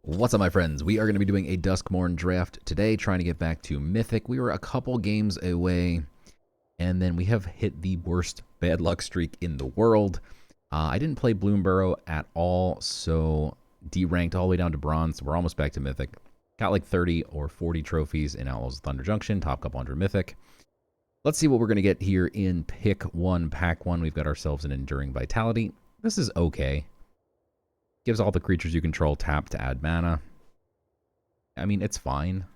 What's up, my friends? We are going to be doing a Duskmourn Draft today, trying to get back to Mythic. We were a couple games away, and then we have hit the worst bad luck streak in the world. I didn't play Bloomburrow at all, so deranked all the way down to bronze. We're almost back to Mythic. Got like 30 or 40 trophies in Outlaws of Thunder Junction, top couple 100 Mythic. Let's see what we're going to get here in Pick 1, Pack 1. We've got ourselves an Enduring Vitality. This is okay. Gives all the creatures you control tap to add mana. I mean, it's fine.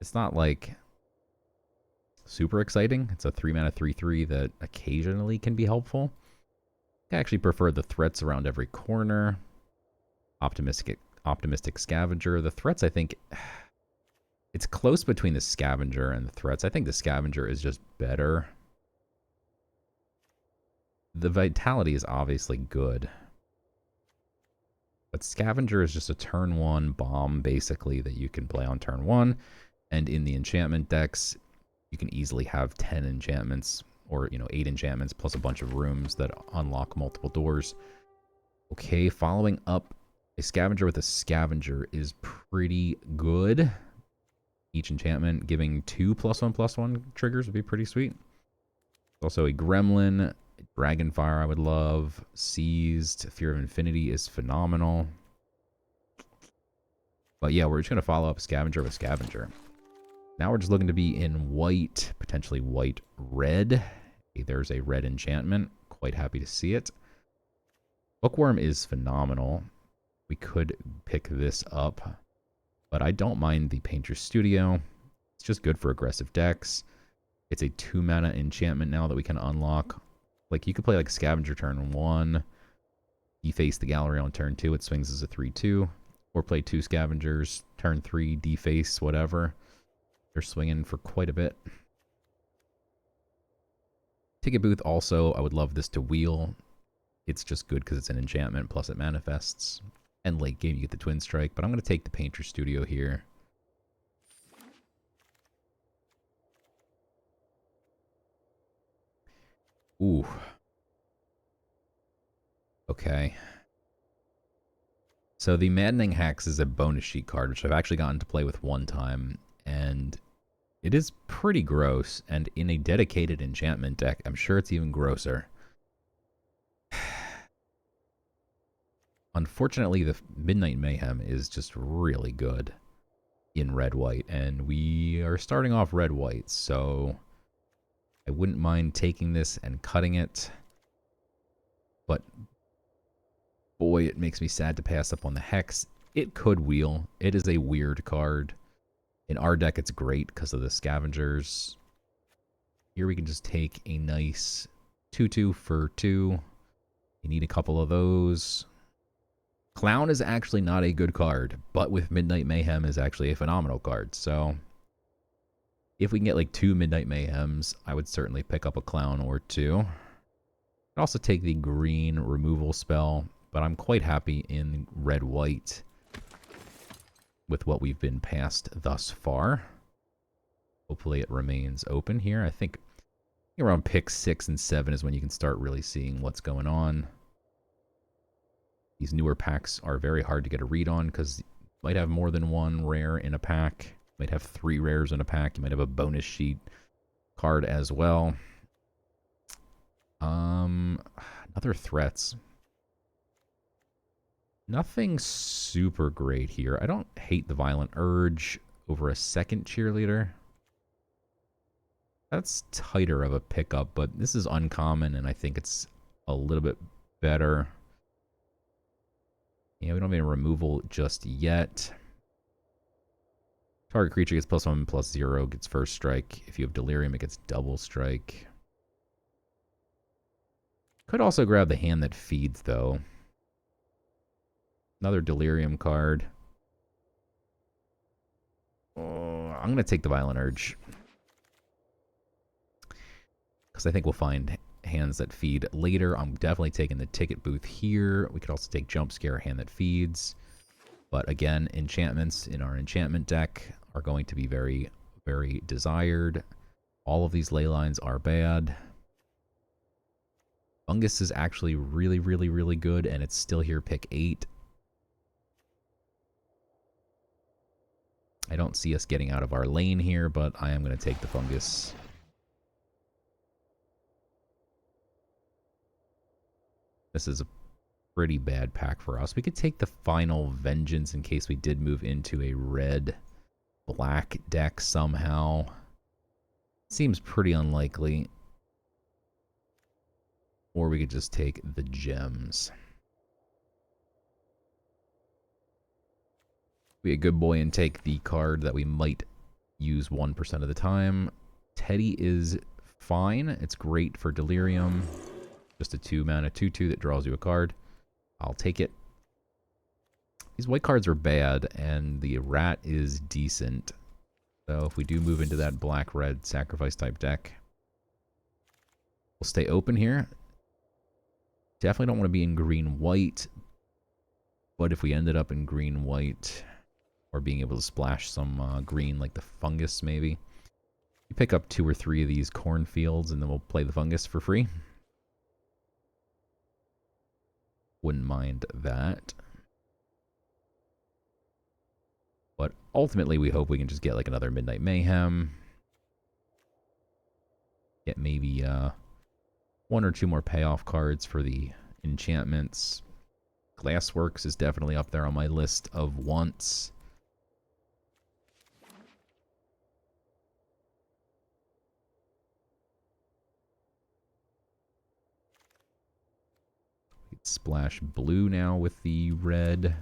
It's not like super exciting. It's a 3-mana 3/3 that occasionally can be helpful. I actually prefer the threats around every corner. Optimistic Scavenger. The threats, I think, it's close between the Scavenger and the threats. I think the Scavenger is just better. The Vitality is obviously good. But Scavenger is just a turn 1 bomb, basically, that you can play on turn 1. And in the enchantment decks, you can easily have 10 enchantments, or, 8 enchantments, plus a bunch of rooms that unlock multiple doors. Okay, following up, a Scavenger with a Scavenger is pretty good. Each enchantment giving 2 +1/+1 triggers would be pretty sweet. Also a Gremlin. Dragonfire I would love. Seized. Fear of Infinity is phenomenal. But yeah, we're just going to follow up Scavenger with Scavenger. Now we're just looking to be in white, potentially white-red. Okay, there's a red enchantment. Quite happy to see it. Bookworm is phenomenal. We could pick this up, but I don't mind the Painter's Studio. It's just good for aggressive decks. It's a 2-mana enchantment now that we can unlock. Like, you could play like Scavenger turn 1, deface the gallery on turn 2, it swings as a 3/2, or play 2 Scavengers, turn 3, deface, whatever. They're swinging for quite a bit. Ticket Booth also, I would love this to wheel. It's just good because it's an enchantment, plus it manifests. And late game you get the Twin Strike, but I'm going to take the Painter's Studio here. Ooh. Okay. So the Maddening Hex is a bonus sheet card, which I've actually gotten to play with one time, and it is pretty gross, and in a dedicated enchantment deck, I'm sure it's even grosser. Unfortunately, the Midnight Mayhem is just really good in red-white, and we are starting off red-white, so I wouldn't mind taking this and cutting it. But boy, it makes me sad to pass up on the Hex. It could wheel. It is a weird card. In our deck, it's great because of the Scavengers. Here we can just take a nice 2/2 for 2. You need a couple of those. Clown is actually not a good card, but with Midnight Mayhem is actually a phenomenal card. So if we can get like 2 Midnight Mayhems, I would certainly pick up a Clown or 2. I'd also take the green removal spell, but I'm quite happy in red-white with what we've been past thus far. Hopefully it remains open here. I think around pick 6 and 7 is when you can start really seeing what's going on. These newer packs are very hard to get a read on because you might have more than one rare in a pack. You might have 3 rares in a pack. You might have a bonus sheet card as well. Other threats. Nothing super great here. I don't hate the Violent Urge over a second Cheerleader. That's tighter of a pickup, but this is uncommon, and I think it's a little bit better. Yeah, we don't have any removal just yet. Target creature gets +1/+0, gets first strike. If you have Delirium, it gets double strike. Could also grab the Hand That Feeds, though. Another Delirium card. Oh, I'm going to take the Violent Urge, because I think we'll find hands that feed later. I'm definitely taking the Ticket Booth here. We could also take Jump Scare, Hand That Feeds. But again, enchantments in our enchantment deck are going to be very, very desired. All of these ley lines are bad. Fungus is actually really, really, really good, and it's still here pick 8. I don't see us getting out of our lane here, but I am going to take the fungus. This is a pretty bad pack for us. We could take the final Vengeance in case we did move into a red-black deck somehow. Seems pretty unlikely. Or we could just take the gems. Be a good boy and take the card that we might use 1% of the time. Teddy is fine. It's great for Delirium. Just a 2-mana 2/2 that draws you a card. I'll take it. These white cards are bad, and the rat is decent. So if we do move into that black-red sacrifice type deck, we'll stay open here. Definitely don't want to be in green-white, but if we ended up in green-white, or being able to splash some green like the fungus maybe, you pick up 2 or 3 of these cornfields, and then we'll play the fungus for free. Wouldn't mind that. But ultimately, we hope we can just get like another Midnight Mayhem. Get maybe 1 or 2 more payoff cards for the enchantments. Glassworks is definitely up there on my list of wants. Splash blue now with the red.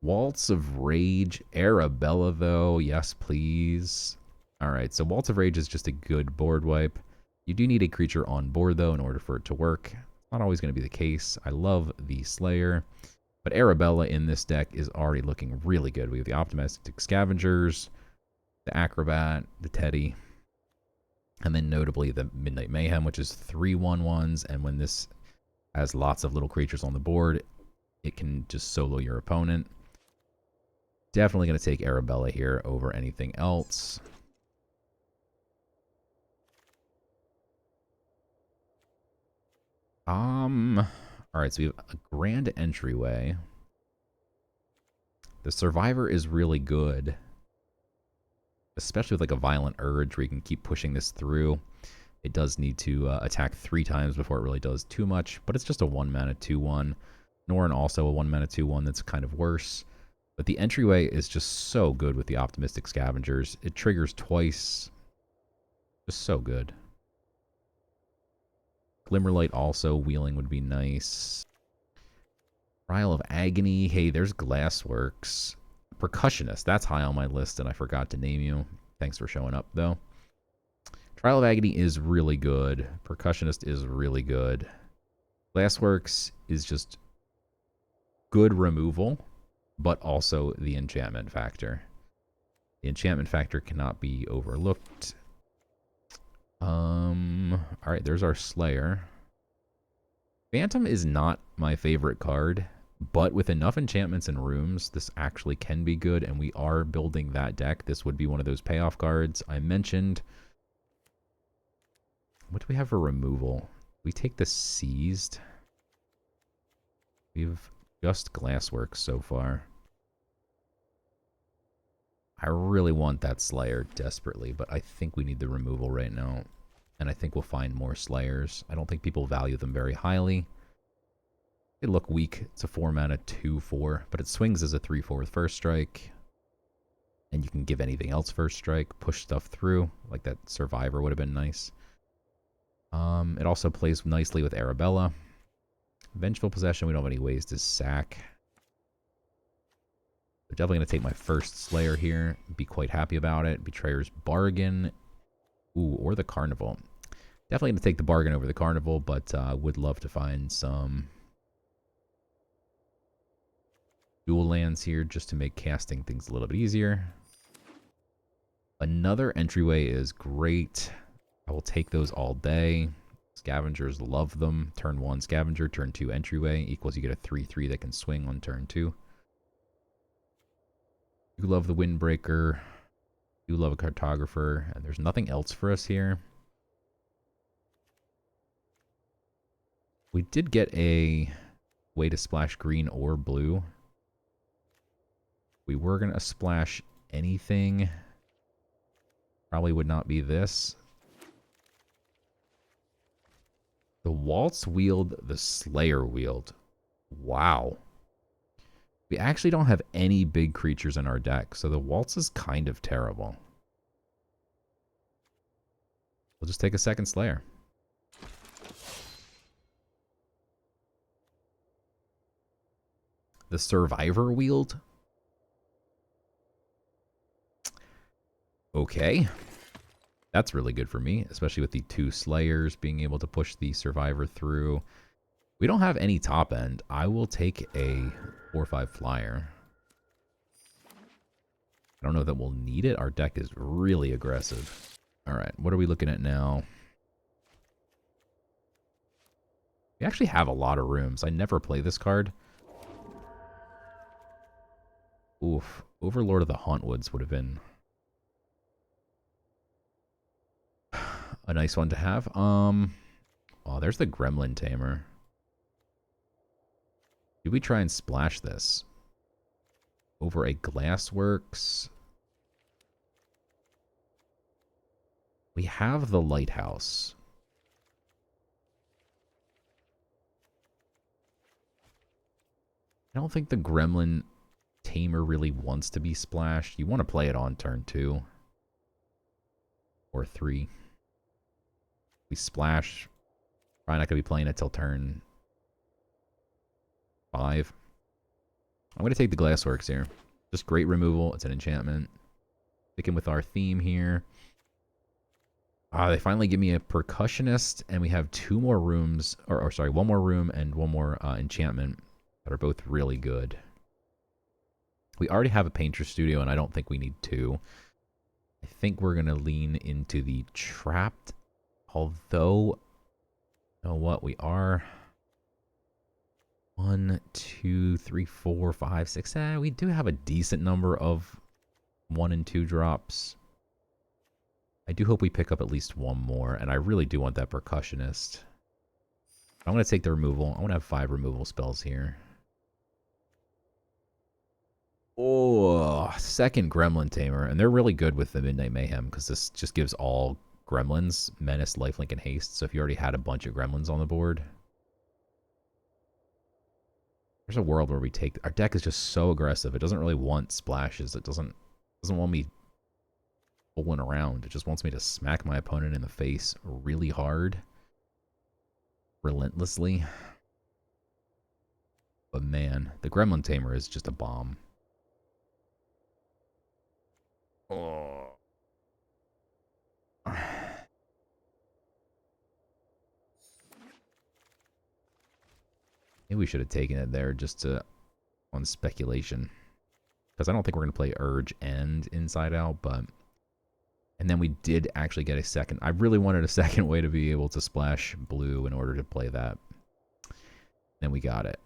Waltz of Rage. Arabella, though. Yes, please. Alright, so Waltz of Rage is just a good board wipe. You do need a creature on board, though, in order for it to work. Not always going to be the case. I love the Slayer. But Arabella in this deck is already looking really good. We have the Optimistic Scavengers, the Acrobat, the Teddy, and then notably the Midnight Mayhem, which is 3/1/1s, and when this has lots of little creatures on the board, it can just solo your opponent. Definitely going to take Arabella here over anything else. Alright, so we have a grand entryway. The Survivor is really good, especially with like a Violent Urge where you can keep pushing this through. It does need to attack 3 times before it really does too much, but it's just a 1-mana 2/1. Norn also a 1-mana 2/1 that's kind of worse. But the entryway is just so good with the Optimistic Scavengers. It triggers twice. Just so good. Glimmerlight also, wheeling would be nice. Trial of Agony. Hey, there's Glassworks. Percussionist. That's high on my list, and I forgot to name you. Thanks for showing up, though. Trial of Agony is really good. Percussionist is really good. Glassworks is just good removal, but also the enchantment factor. The enchantment factor cannot be overlooked. Alright, there's our Slayer. Phantom is not my favorite card, but with enough enchantments and rooms, this actually can be good, and we are building that deck. This would be one of those payoff cards I mentioned. What do we have for removal? We take the Seized. We've just Glassworks so far. I really want that Slayer desperately, but I think we need the removal right now. And I think we'll find more Slayers. I don't think people value them very highly. They look weak. It's a 4-mana 2/4, but it swings as a 3/4 with first strike. And you can give anything else first strike, push stuff through, like that Survivor would have been nice. It also plays nicely with Arabella. Vengeful Possession, we don't have any ways to sack. I'm definitely going to take my first Slayer here. Be quite happy about it. Betrayer's Bargain. Ooh, or the Carnival. Definitely going to take the Bargain over the Carnival, but would love to find some dual lands here just to make casting things a little bit easier. Another entryway is great. I will take those all day. Scavengers love them. Turn 1 Scavenger, turn 2 entryway equals you get a 3/3 that can swing on turn 2. You love the Windbreaker. You love a Cartographer. And there's nothing else for us here. We did get a way to splash green or blue. We were going to splash anything, probably would not be this. The Waltz Wield, the Slayer Wield. Wow. We actually don't have any big creatures in our deck, so the Waltz is kind of terrible. We'll just take a second Slayer. The Survivor Wield. Okay. That's really good for me, especially with the 2 Slayers being able to push the Survivor through. We don't have any top end. I will take a 4/5 flyer. I don't know that we'll need it. Our deck is really aggressive. All right, what are we looking at now? We actually have a lot of rooms. I never play this card. Oof. Overlord of the Hauntwoods would have been a nice one to have. Oh, there's the Gremlin Tamer. Did we try and splash this? Over a Glassworks. We have the Lighthouse. I don't think the Gremlin Tamer really wants to be splashed. You want to play it on turn 2. Or 3. We splash. Probably not going to be playing it till turn 5. I'm going to take the Glassworks here. Just great removal. It's an enchantment. Sticking with our theme here. They finally give me a Percussionist, and we have 2 more rooms, or sorry, 1 more room and 1 more enchantment that are both really good. We already have a Painter Studio, and I don't think we need 2. I think we're going to lean into the Trapped, although, you know what, we are 1, 2, 3, 4, 5, 6. We do have a decent number of 1 and 2 drops. I do hope we pick up at least 1 more, and I really do want that Percussionist. I'm going to take the removal. I want to have 5 removal spells here. Oh, second Gremlin Tamer, and they're really good with the Midnight Mayhem, because this just gives all gremlins Menace, Lifelink, and Haste, so if you already had a bunch of gremlins on the board. There's a world where we take... Our deck is just so aggressive. It doesn't really want splashes. It doesn't want me pulling around. It just wants me to smack my opponent in the face really hard. Relentlessly. But man, the Gremlin Tamer is just a bomb. Oh. Maybe we should have taken it there just on speculation. Because I don't think we're going to play Urge and Inside Out, but... And then we did actually get a second. I really wanted a second way to be able to splash blue in order to play that. Then we got it.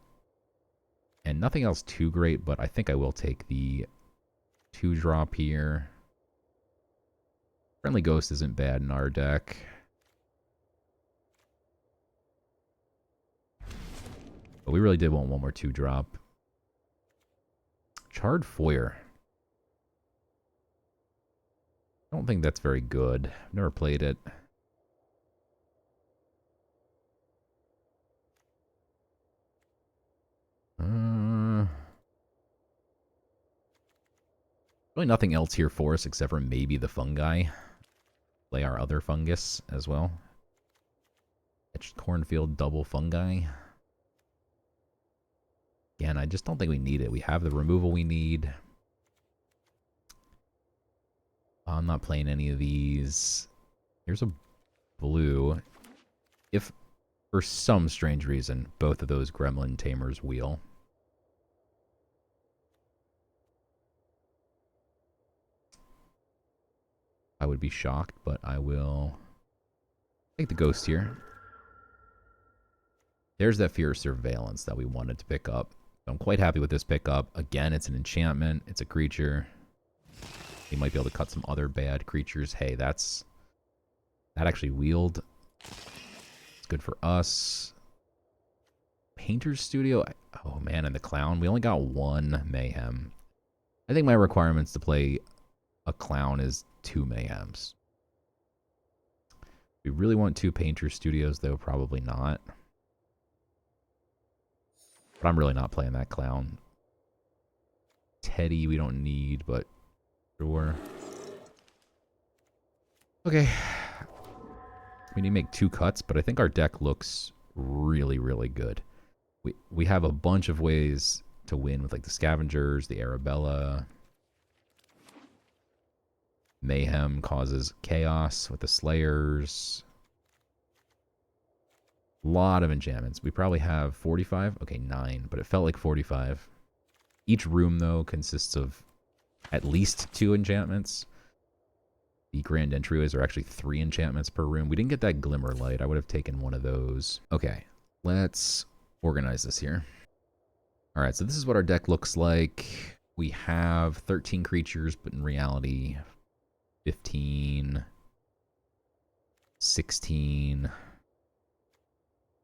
And nothing else too great, but I think I will take the 2-drop here. Friendly Ghost isn't bad in our deck. But we really did want 1 more 2-drop. Charred Foyer. I don't think that's very good. I've never played it. Really nothing else here for us except for maybe the fungi. Play our other fungus as well. Etched Cornfield double fungi. Again, I just don't think we need it. We have the removal we need. I'm not playing any of these. Here's a blue. If, for some strange reason, both of those Gremlin Tamers wheel. I would be shocked, but I will take the Ghost here. There's that Fear of Surveillance that we wanted to pick up. So I'm quite happy with this pickup. Again, it's an enchantment. It's a creature. You might be able to cut some other bad creatures. Hey, that actually wheeled. It's good for us. Painter's Studio. Oh man, and the Clown. We only got 1 Mayhem. I think my requirement's to play a clown is 2 mayhems. We really want 2 painter studios, though probably not. But I'm really not playing that clown. Teddy we don't need, but sure. Okay. We need to make 2 cuts, but I think our deck looks really, really good. We have a bunch of ways to win with like the Scavengers, the Arabella. Mayhem causes chaos with the Slayers. A lot of enchantments. We probably have 45. Okay, 9, but it felt like 45. Each room, though, consists of at least 2 enchantments. The grand entryways are actually 3 enchantments per room. We didn't get that Glimmer Light. I would have taken one of those. Okay, let's organize this here. All right, so this is what our deck looks like. We have 13 creatures, but in reality, 15, 16.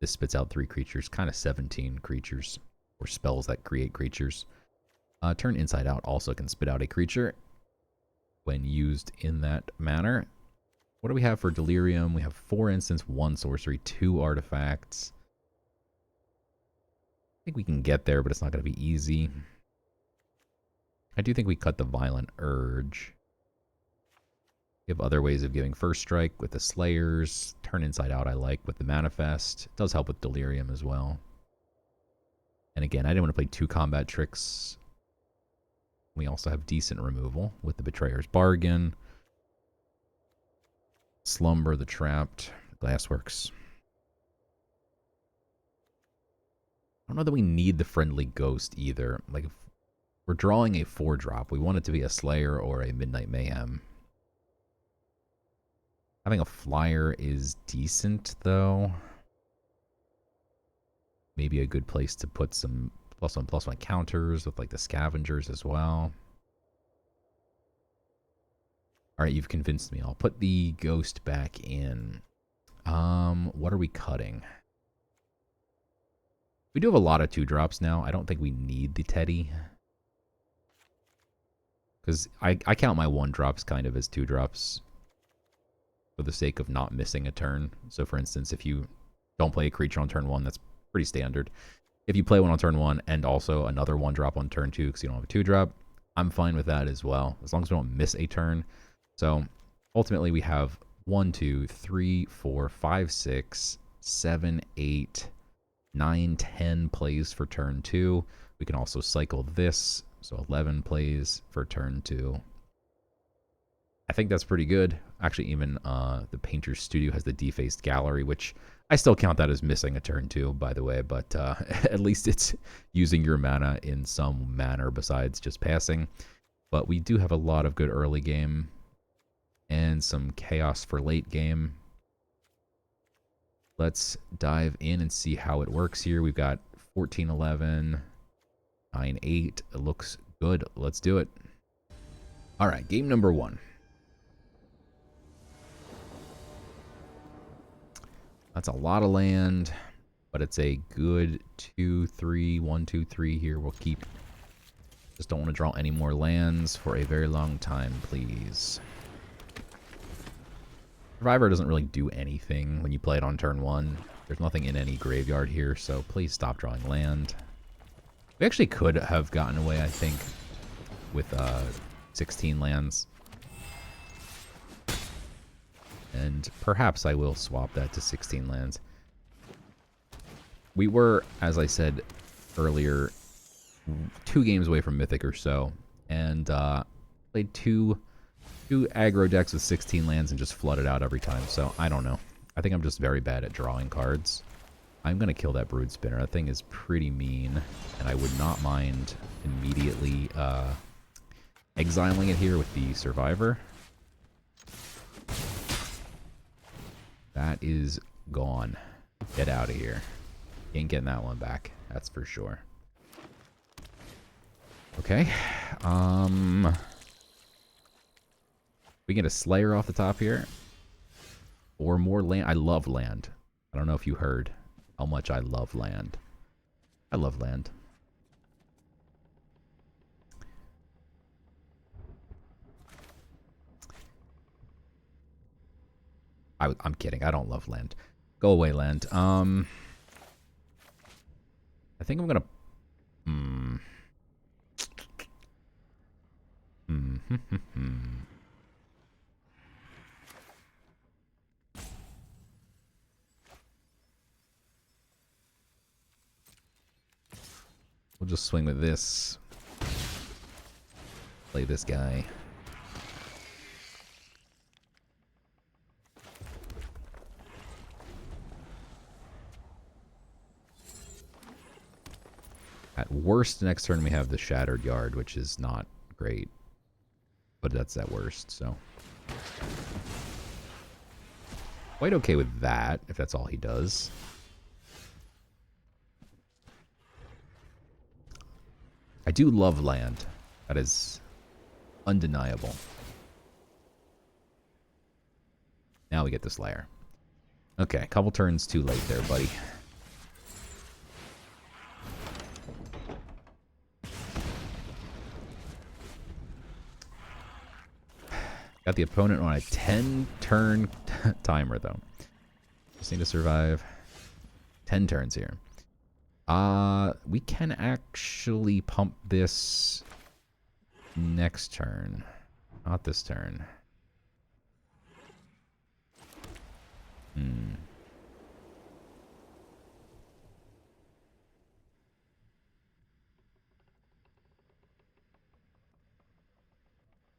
This spits out 3 creatures, kind of 17 creatures, or spells that create creatures. Turn Inside Out also can spit out a creature when used in that manner. What do we have for Delirium? We have 4 instants, 1 sorcery, 2 artifacts. I think we can get there, but it's not going to be easy. I do think we cut the Violent Urge. We have other ways of giving First Strike with the Slayers. Turn Inside Out I like with the Manifest. It does help with Delirium as well. And again, I didn't want to play 2 combat tricks. We also have decent removal with the Betrayer's Bargain. Slumber, the Trapped, Glassworks. I don't know that we need the Friendly Ghost either. Like, if we're drawing a 4-drop, we want it to be a Slayer or a Midnight Mayhem. Having a flyer is decent, though. Maybe a good place to put some +1/+1 counters with like the Scavengers as well. All right, you've convinced me. I'll put the Ghost back in. What are we cutting? We do have a lot of 2-drops now. I don't think we need the Teddy. Because I count my 1-drops kind of as 2-drops. For the sake of not missing a turn. So for instance, if you don't play a creature on turn 1, that's pretty standard. If you play one on turn 1 and also another 1-drop on turn 2 because you don't have a 2-drop, I'm fine with that as well, as long as we don't miss a turn. So ultimately we have 1, 2, 3, 4, 5, 6, 7, 8, 9, 10 plays for turn 2. We can also cycle this, so 11 plays for turn 2. I think that's pretty good. Actually, even the Painter's Studio has the Defaced Gallery, which I still count that as missing a turn 2, by the way, but at least it's using your mana in some manner besides just passing. But we do have a lot of good early game and some chaos for late game. Let's dive in and see how it works here. We've got 14-11, 9-8. It looks good. Let's do it. All right, game number 1. That's a lot of land, but it's a good 2-3, 1-2-3 here. We'll keep. Just don't want to draw any more lands for a very long time, please. Survivor doesn't really do anything when you play it on turn 1. There's nothing in any graveyard here, so please stop drawing land. We actually could have gotten away, I think, with 16 lands. And perhaps I will swap that to 16 lands. We were, as I said earlier, 2 games away from Mythic or so. And played two aggro decks with 16 lands and just flooded out every time. So I don't know. I think I'm just very bad at drawing cards. I'm going to kill that Brood Spinner. That thing is pretty mean. And I would not mind immediately exiling it here with the Survivor. That is gone. Get out of here. You ain't getting that one back. That's for sure. Okay. We get a Slayer off the top here. Or more land. I love land. I don't know if you heard how much I love land. I love land. I'm kidding. I don't love land. Go away, land. I think I'm gonna... We'll just swing with this. Play this guy. At worst, next turn we have the Shattered Yard, which is not great. But that's at worst, so. Quite okay with that, if that's all he does. I do love land. That is undeniable. Now we get the Slayer. Okay, a couple turns too late there, buddy. Got the opponent on a 10-turn timer, though. Just need to survive 10 turns here. We can actually pump this next turn. Not this turn.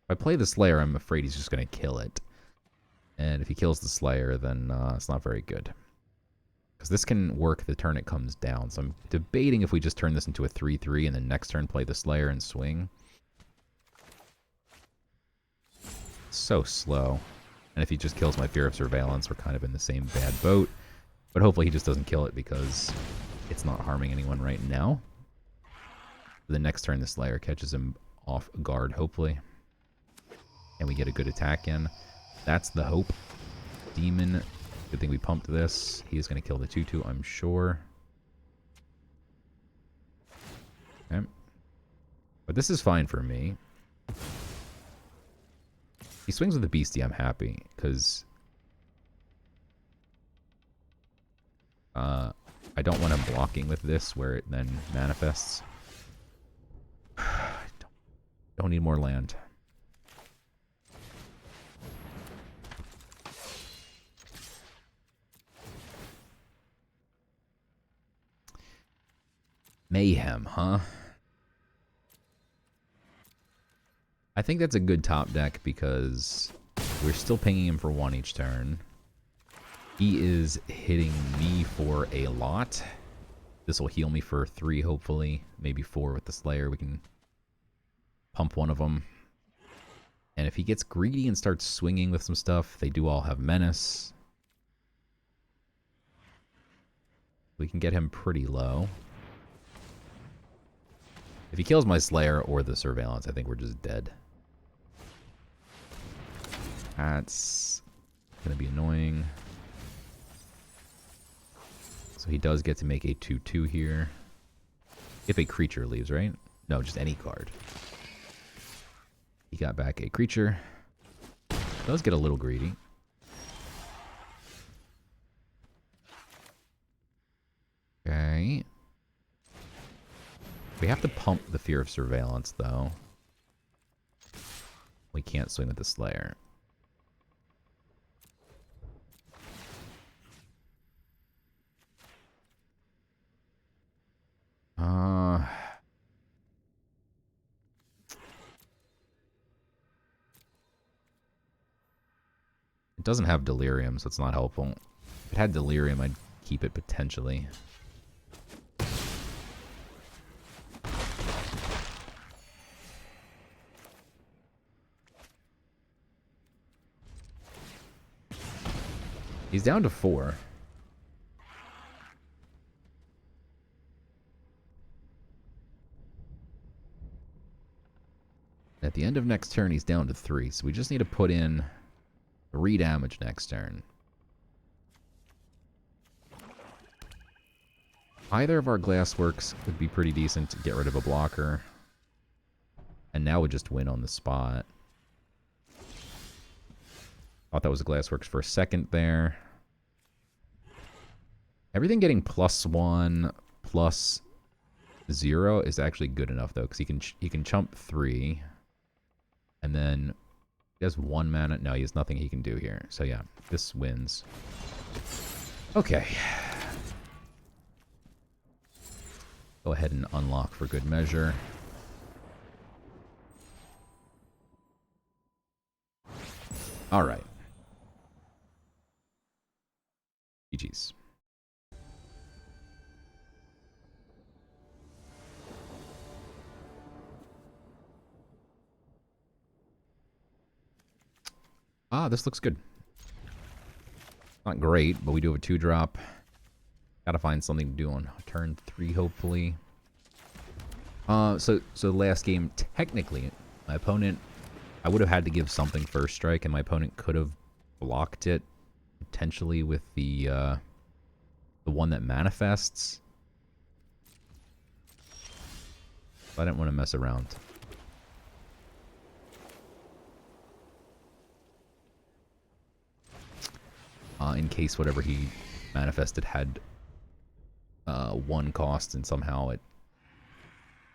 If I play the Slayer, I'm afraid he's just going to kill it. And if he kills the Slayer, then it's not very good. Because this can work the turn it comes down. So I'm debating if we just turn this into a 3-3 and then next turn play the Slayer and swing. It's so slow. And if he just kills my Fear of Surveillance, we're kind of in the same bad boat. But hopefully he just doesn't kill it because it's not harming anyone right now. The next turn the Slayer catches him off guard, hopefully. And we get a good attack in. That's the hope. Demon. Good thing we pumped this. He is going to kill the 2-2, I'm sure. Okay. But this is fine for me. He swings with the Beastie, I'm happy. Because I don't want him blocking with this where it then manifests. Don't need more land. Mayhem, huh? I think that's a good top deck because we're still pinging him for 1 each turn. He is hitting me for a lot. This will heal me for 3, hopefully. Maybe 4 with the Slayer. We can pump one of them. And if he gets greedy and starts swinging with some stuff, they do all have Menace. We can get him pretty low. If he kills my Slayer or the Surveillance, I think we're just dead. That's going to be annoying. So he does get to make a 2-2 here. If a creature leaves, right? No, just any card. He got back a creature. Does get a little greedy. Okay. We have to pump the Fear of Surveillance, though. We can't swing with the Slayer. It doesn't have Delirium, so it's not helpful. If it had Delirium, I'd keep it potentially. He's down to 4. At the end of next turn, he's down to 3. So we just need to put in 3 damage next turn. Either of our Glassworks would be pretty decent to get rid of a blocker. And now we just win on the spot. Thought that was a Glassworks for a second there. Everything getting +1, +0 is actually good enough though, because he can chump 3, and then he has 1 mana. No, he has nothing he can do here. So yeah, this wins. Okay. Go ahead and unlock for good measure. All right. GG's. Ah, this looks good. Not great, but we do have a 2-drop. Gotta find something to do on turn 3, hopefully. So last game, technically, my opponent, I would have had to give something first strike, and my opponent could have blocked it, potentially with the one that manifests. But I didn't want to mess around. In case whatever he manifested had 1 cost, and somehow it,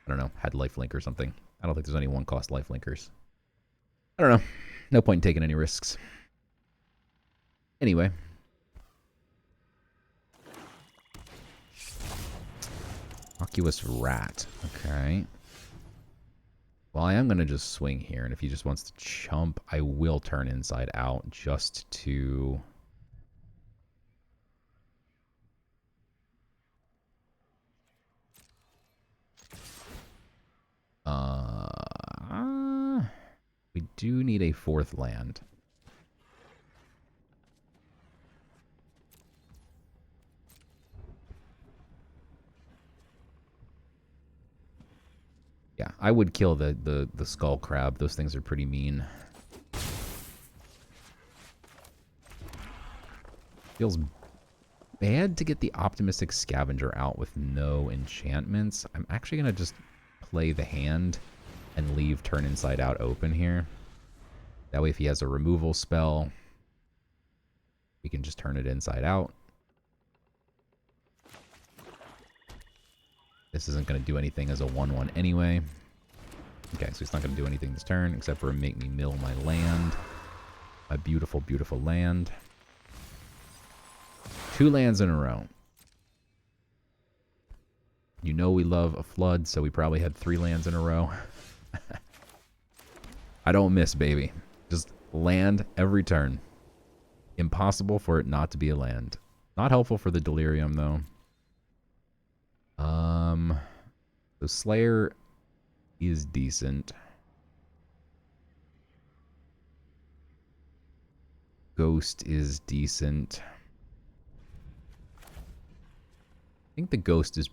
I don't know, had lifelink or something. I don't think there's any 1-cost lifelinkers. I don't know. No point in taking any risks. Anyway. Oculus Rat. Okay. Well, I am going to just swing here, and if he just wants to chump, I will turn inside out just to... we do need a 4th land. Yeah, I would kill the skull crab. Those things are pretty mean. Feels bad to get the optimistic scavenger out with no enchantments. I'm actually gonna just play the hand and leave turn inside out open here. That way if he has a removal spell, we can just turn it inside out. This isn't going to do anything as a 1/1 anyway. Okay, so he's not going to do anything this turn except for make me mill my land. My beautiful, beautiful land. 2 lands in a row. You know we love a flood, so we probably had 3 lands in a row. I don't miss, baby. Just land every turn. Impossible for it not to be a land. Not helpful for the Delirium, though. So Slayer is decent. Ghost is decent. I think the Ghost is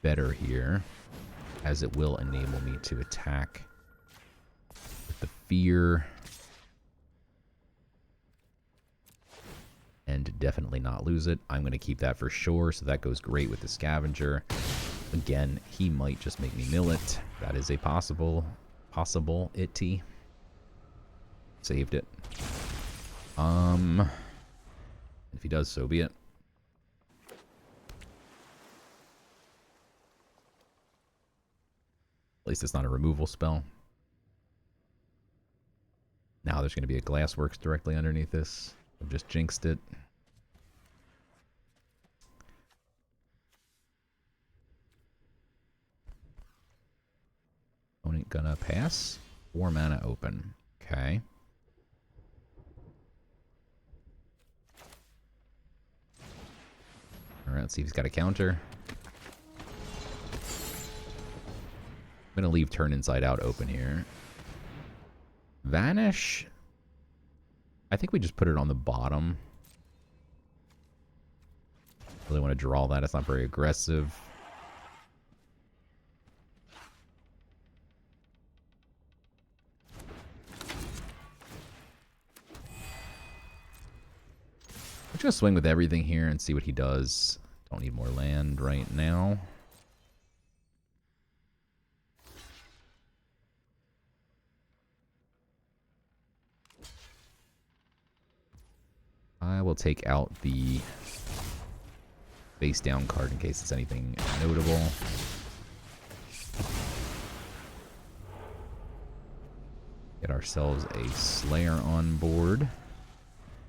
better here, as it will enable me to attack with the Fear. And definitely not lose it. I'm going to keep that for sure, so that goes great with the Scavenger. Again, he might just make me mill it. That is a possibility. Saved it. If he does, so be it. At least it's not a removal spell. Now there's going to be a Glassworks directly underneath this. I've just jinxed it. Opponent gonna pass. 4 mana open. Okay. Alright, let's see if he's got a counter. I'm gonna leave turn inside out open here. Vanish. I think we just put it on the bottom. Really want to draw that. It's not very aggressive. I'm just gonna swing with everything here and see what he does. Don't need more land right now. I will take out the face down card in case it's anything notable. Get ourselves a Slayer on board.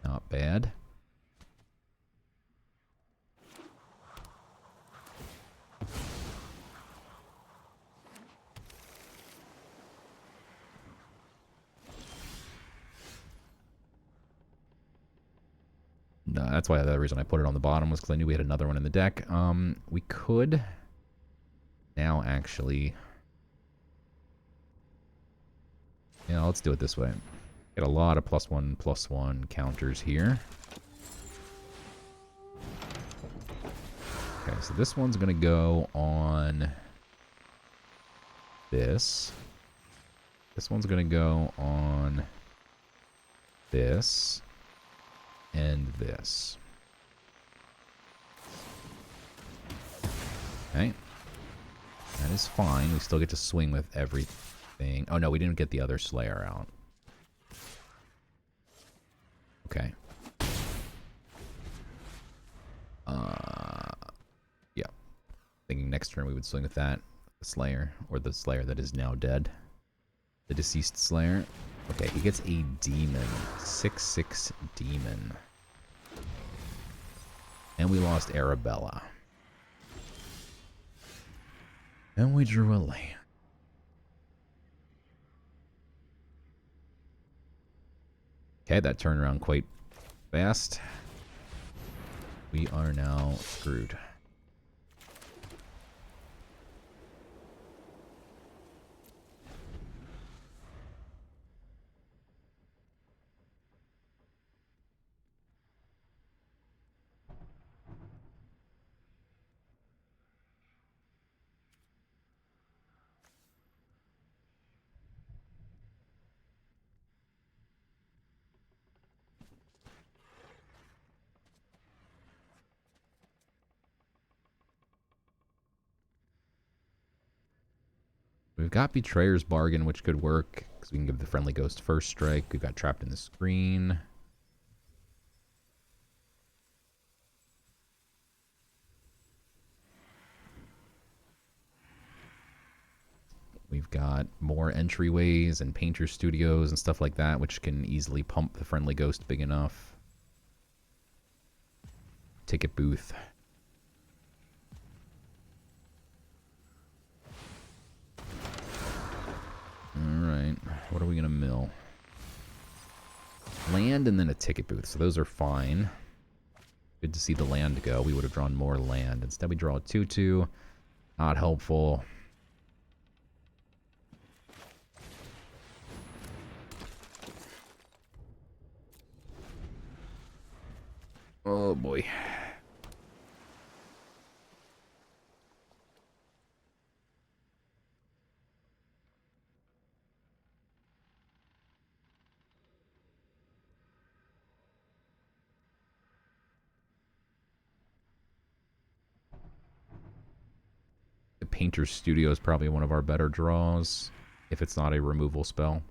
Not bad. No, that's why the reason I put it on the bottom was because I knew we had another one in the deck. We could now actually... Yeah, let's do it this way. Get a lot of +1/+1 counters here. Okay, so this one's going to go on this. This one's going to go on this. And this. Okay. That is fine. We still get to swing with everything. Oh no, we didn't get the other Slayer out. Okay. Yeah. Thinking next turn we would swing with that. The Slayer. Or the Slayer that is now dead. The deceased Slayer. Okay, he gets a demon. 6/6 demon. And we lost Arabella. And we drew a land. Okay, that turned around quite fast. We are now screwed. We've got Betrayer's Bargain, which could work, because we can give the friendly ghost first strike. We've got Trapped in the Screen. We've got more entryways and painter studios and stuff like that, which can easily pump the friendly ghost big enough. Ticket booth. Alright, what are we going to mill? Land and then a ticket booth, so those are fine. Good to see the land go. We would have drawn more land. Instead we draw a 2/2. Not helpful. Oh boy. The Painter's Studio is probably one of our better draws, if it's not a removal spell.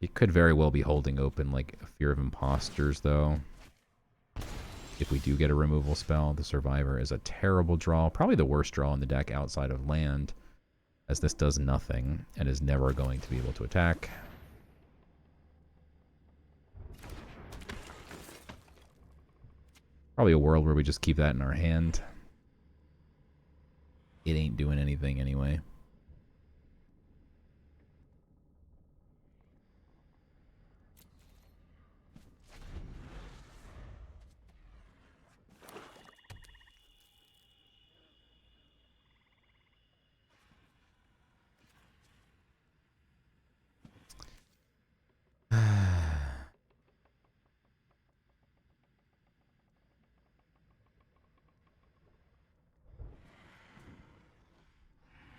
It could very well be holding open like a Fear of Imposters, though. If we do get a removal spell, the Survivor is a terrible draw. Probably the worst draw in the deck outside of land, as this does nothing and is never going to be able to attack. Probably a world where we just keep that in our hand. It ain't doing anything anyway.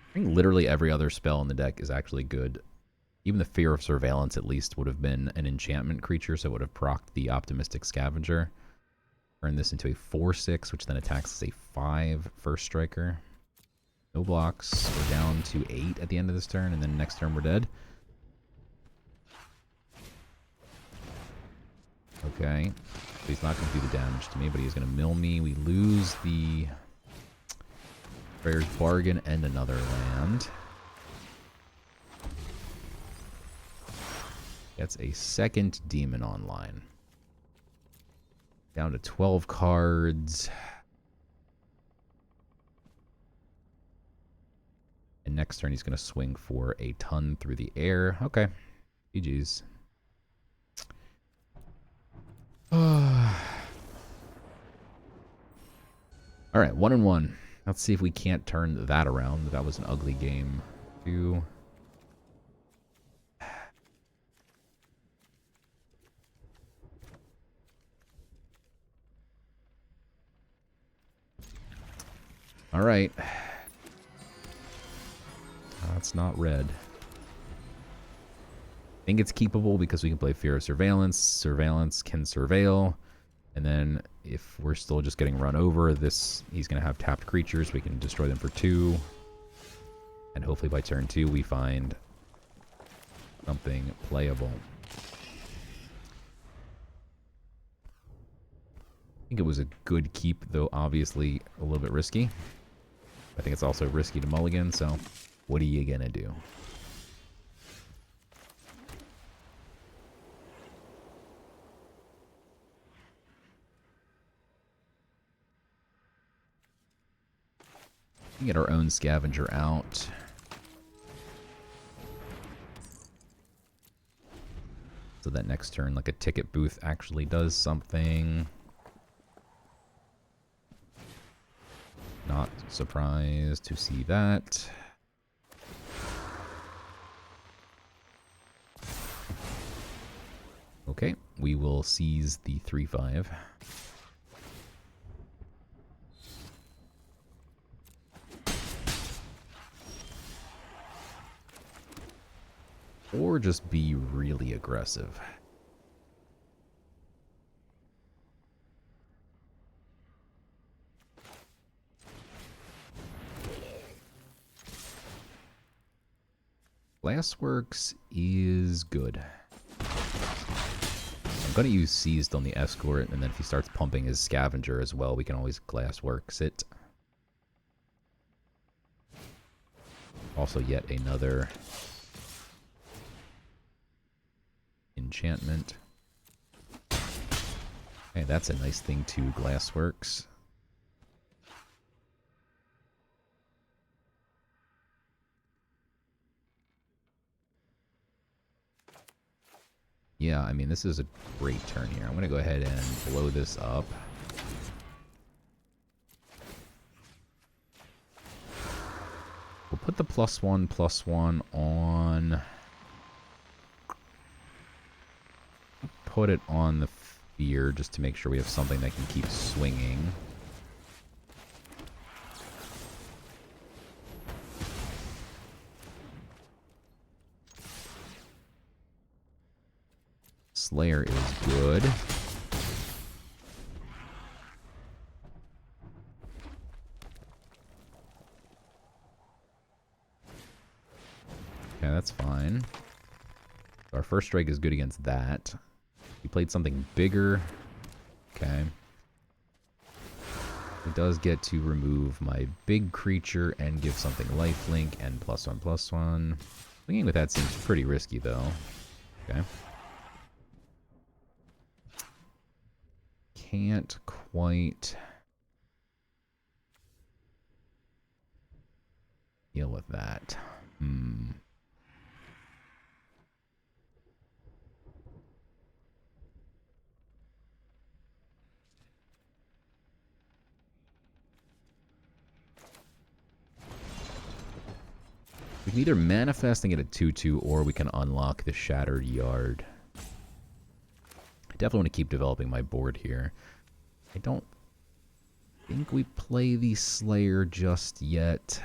I think literally every other spell in the deck is actually good. Even the Fear of Surveillance at least would have been an enchantment creature, so it would have procced the Optimistic Scavenger. Turn this into a 4/6, which then attacks as a 5 first striker. No blocks. We're down to 8 at the end of this turn, and then next turn we're dead. Okay. So he's not going to do the damage to me, but he's going to mill me. We lose the Prayer's Bargain and another land. Gets a second demon online. Down to 12 cards. And next turn he's going to swing for a ton through the air. Okay. GG's. Alright, 1-1. Let's see if we can't turn that around. That was an ugly game. 2. Alright. That's not red. I think it's keepable because we can play Fear of Surveillance. Surveillance can surveil. And then if we're still just getting run over, he's going to have tapped creatures. We can destroy them for 2. And hopefully by turn 2 we find something playable. I think it was a good keep, though obviously a little bit risky. I think it's also risky to mulligan, so what are you going to do? We get our own scavenger out. So that next turn, like a ticket booth actually does something. Not surprised to see that. Okay, we will seize the 3/5. Or just be really aggressive. Glassworks is good. I'm going to use Seized on the Escort, and then if he starts pumping his Scavenger as well, we can always Glassworks it. Also yet another enchantment. Okay, that's a nice thing to Glassworks. Yeah, I mean, this is a great turn here. I'm going to go ahead and blow this up. We'll put the +1/+1 on. Put it on the Fear just to make sure we have something that can keep swinging. Slayer is good. Okay, that's fine. Our first strike is good against that. He played something bigger. Okay. He does get to remove my big creature and give something lifelink and +1/+1. Swinging with that seems pretty risky, though. Okay. Can't quite deal with that. We can either manifest and get a 2/2, or we can unlock the Shattered Yard. I definitely want to keep developing my board here. I don't think we play the Slayer just yet.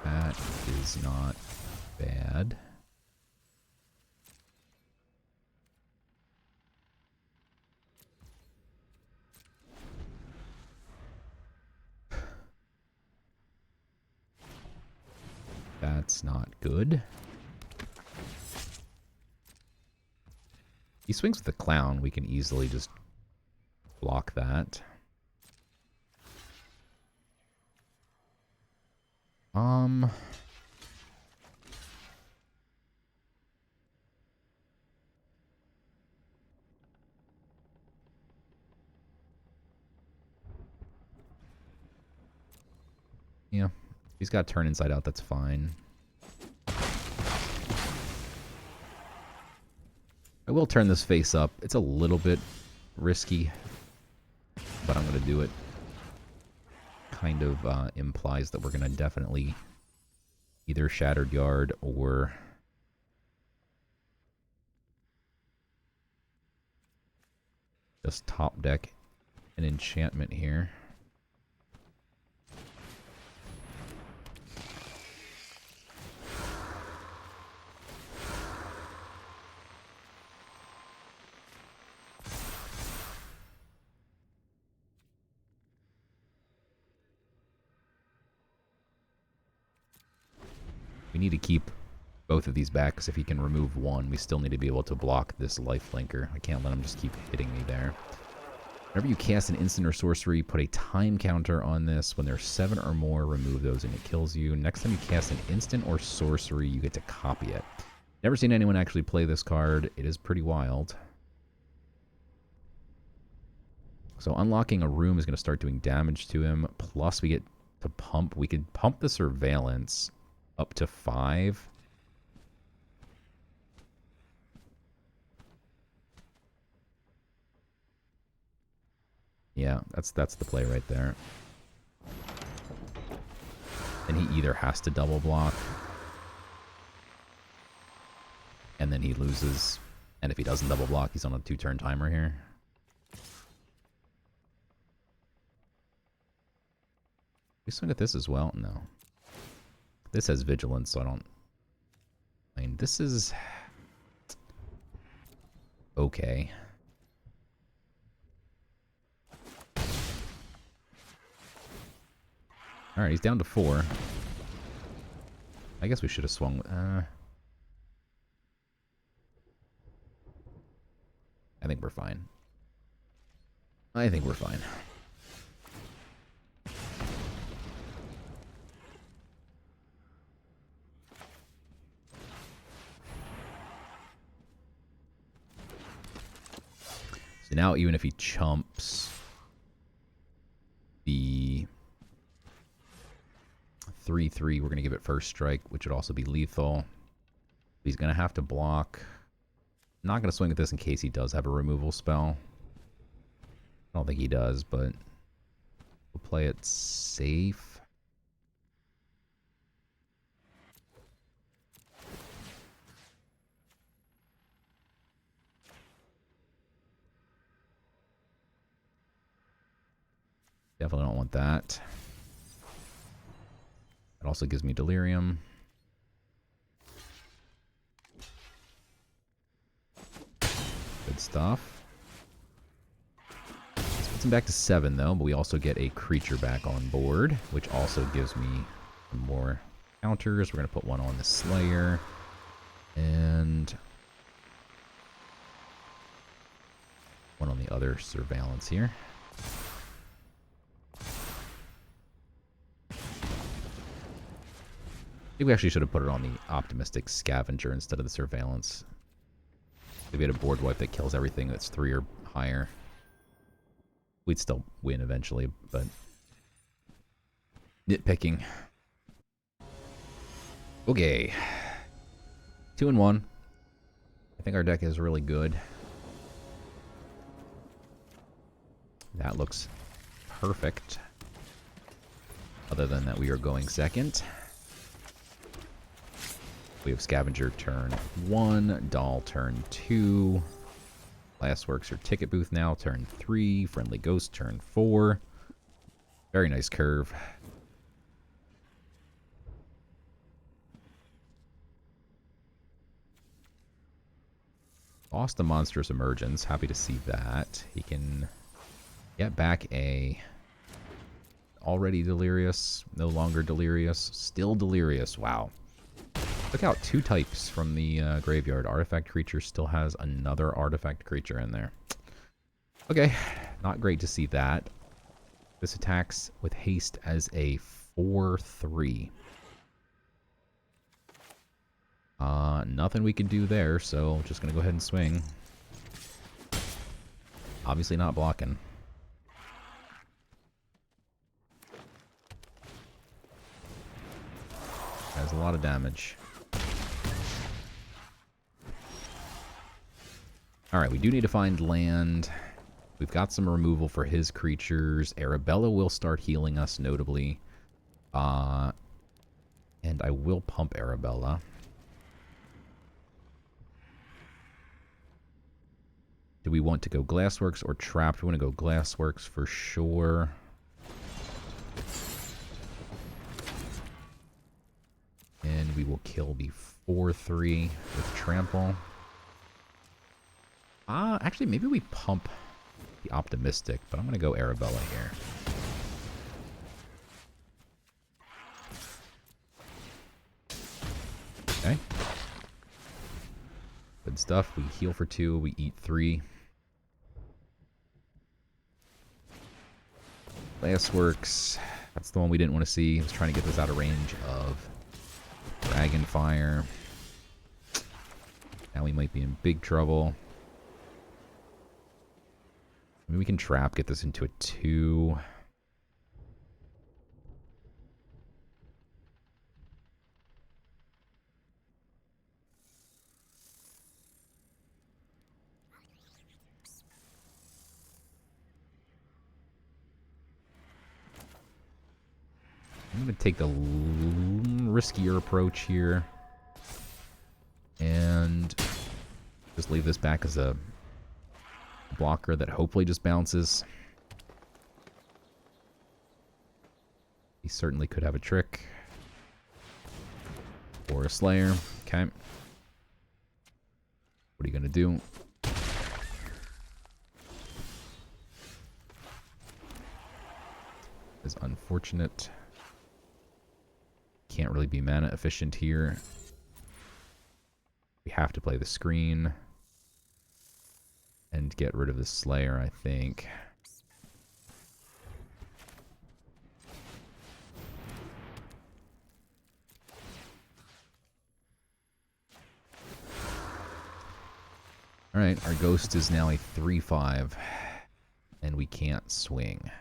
That is not bad. That's not good. He swings with the clown. We can easily just block that. Yeah, he's got turn inside out, that's fine. I will turn this face up. It's a little bit risky, but I'm going to do it. Kind of implies that we're going to definitely either Shattered Yard or just top deck an enchantment here. We need to keep both of these back, because if he can remove one, we still need to be able to block this lifelinker. I can't let him just keep hitting me there. Whenever you cast an instant or sorcery, put a time counter on this. When there's 7 or more, remove those and it kills you. Next time you cast an instant or sorcery, you get to copy it. Never seen anyone actually play this card. It is pretty wild. So unlocking a room is going to start doing damage to him. Plus we get to pump. We could pump the surveillance up to 5. Yeah, that's the play right there. And he either has to double block, and then he loses. And if he doesn't double block, he's on a 2-turn timer here. We swing at this as well? No. This has vigilance, so I mean, this is okay. Alright, he's down to 4. I guess we should have swung. I think we're fine. I think we're fine. So now even if he chumps the 3/3, we're going to give it first strike, which would also be lethal. He's going to have to block. I'm not going to swing at this in case he does have a removal spell. I don't think he does, but we'll play it safe. Definitely don't want that. It also gives me Delirium. Good stuff. This puts him back to 7, though, but we also get a creature back on board, which also gives me some more counters. We're going to put one on the Slayer. And one on the other Surveillance here. I think we actually should have put it on the Optimistic Scavenger instead of the Surveillance. If we had a board wipe that kills everything that's 3 or higher, we'd still win eventually, but nitpicking. Okay. 2-1. I think our deck is really good. That looks perfect. Other than that, we are going second. We have Scavenger turn 1, Doll turn 2, Glassworks or Ticket Booth now turn 3, Friendly Ghost turn 4. Very nice curve. Lost the Monstrous Emergence. Happy to see that. He can get back a already delirious, no longer delirious, still delirious. Wow. Took out 2 types from the graveyard. Artifact creature still has another artifact creature in there. Okay, not great to see that. This attacks with haste as a 4/3. Nothing we can do there, so just gonna go ahead and swing. Obviously not blocking. Has a lot of damage. Alright, we do need to find land. We've got some removal for his creatures. Arabella will start healing us, notably. And I will pump Arabella. Do we want to go Glassworks or Trapped? We want to go Glassworks for sure. And we will kill the 4/3 with Trample. Actually, maybe we pump the Optimistic, but I'm going to go Arabella here. Okay. Good stuff. We heal for 2, we eat 3. Glassworks. That's the one we didn't want to see. I was trying to get this out of range of Dragonfire. Now we might be in big trouble. Maybe we can trap, get this into a 2. I'm going to take the riskier approach here. And just leave this back as a blocker that hopefully just bounces. He certainly could have a trick. Or a Slayer. Okay. What are you going to do? Is unfortunate. Can't really be mana efficient here. We have to play the screen. And get rid of the Slayer, I think. Alright, our Ghost is now a 3/5. And we can't swing.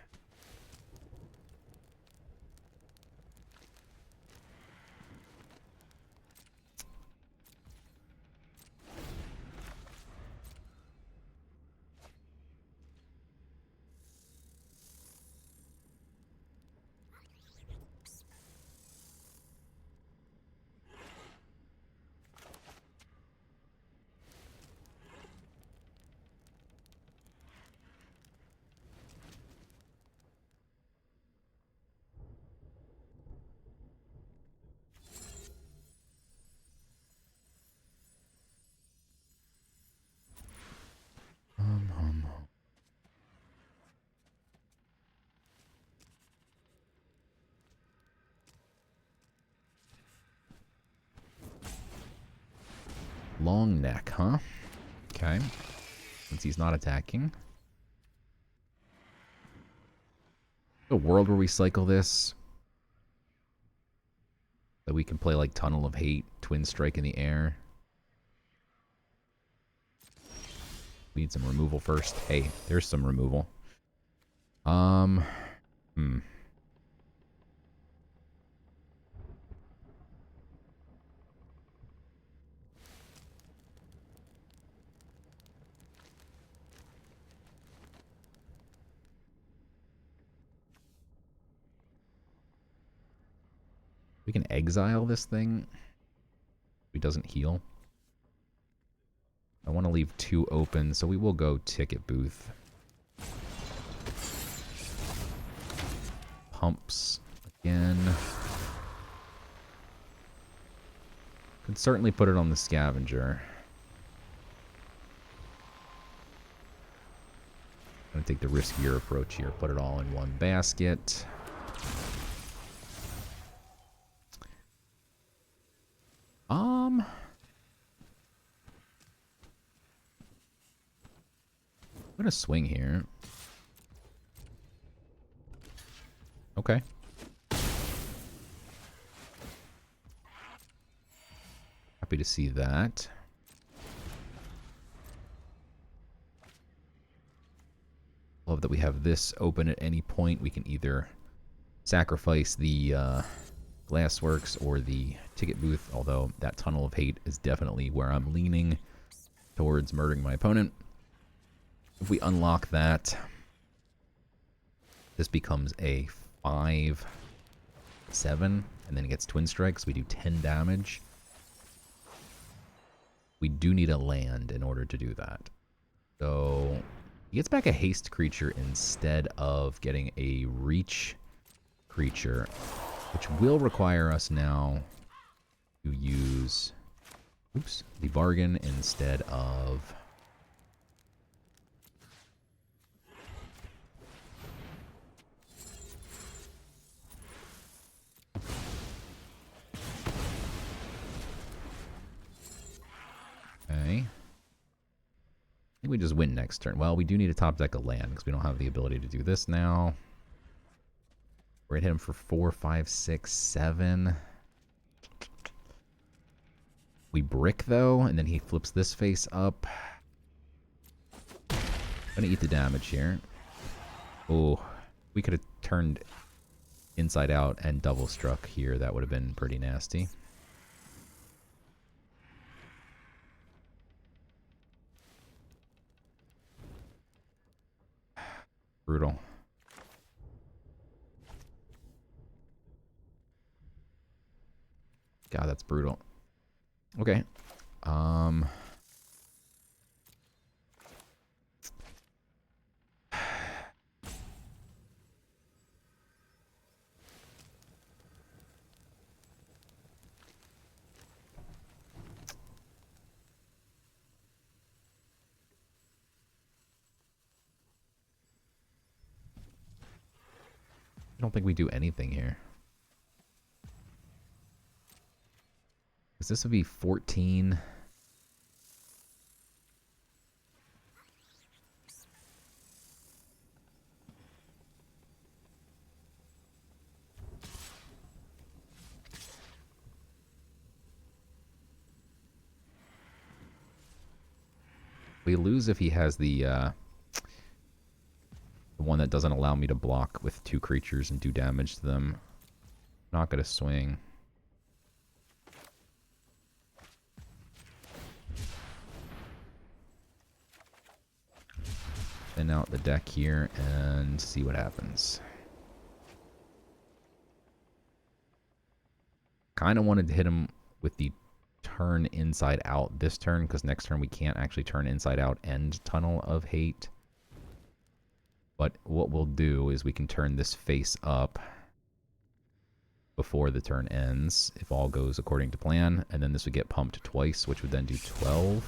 Long neck, huh? Okay. Since he's not attacking. A world where we cycle this. That we can play like Tunnel of Hate, Twin Strike in the air. We need some removal first. Hey, there's some removal. We can exile this thing. If he doesn't heal. I want to leave 2 open, so we will go Ticket Booth. Pumps again. Could certainly put it on the Scavenger. I'm going to take the riskier approach here. Put it all in one basket. I'm gonna swing here. Okay. Happy to see that. Love that we have this open at any point. We can either sacrifice the Glassworks or the ticket booth, although that Tunnel of Hate is definitely where I'm leaning towards murdering my opponent. If we unlock that, this becomes a 5-7, and then it gets Twin Strikes. We do 10 damage. We do need a land in order to do that. So he gets back a haste creature instead of getting a reach creature, which will require us now to use the bargain instead of okay. I think we just win next turn. Well, we do need a top deck of land because we don't have the ability to do this now. We're going to hit him for 4, 5, 6, 7. We brick, though, and then he flips this face up. I'm going to eat the damage here. Oh, we could have turned inside out and double struck here. That would have been pretty nasty. Brutal. God, that's brutal. Okay. I don't think we do anything here. Because this would be 14. We lose if he has the one that doesn't allow me to block with 2 creatures and do damage to them. Not gonna swing. Thin out the deck here and see what happens. Kind of wanted to hit him with the turn inside out this turn, because next turn we can't actually turn inside out and Tunnel of Hate. But what we'll do is we can turn this face up before the turn ends, if all goes according to plan, and then this would get pumped twice, which would then do 12.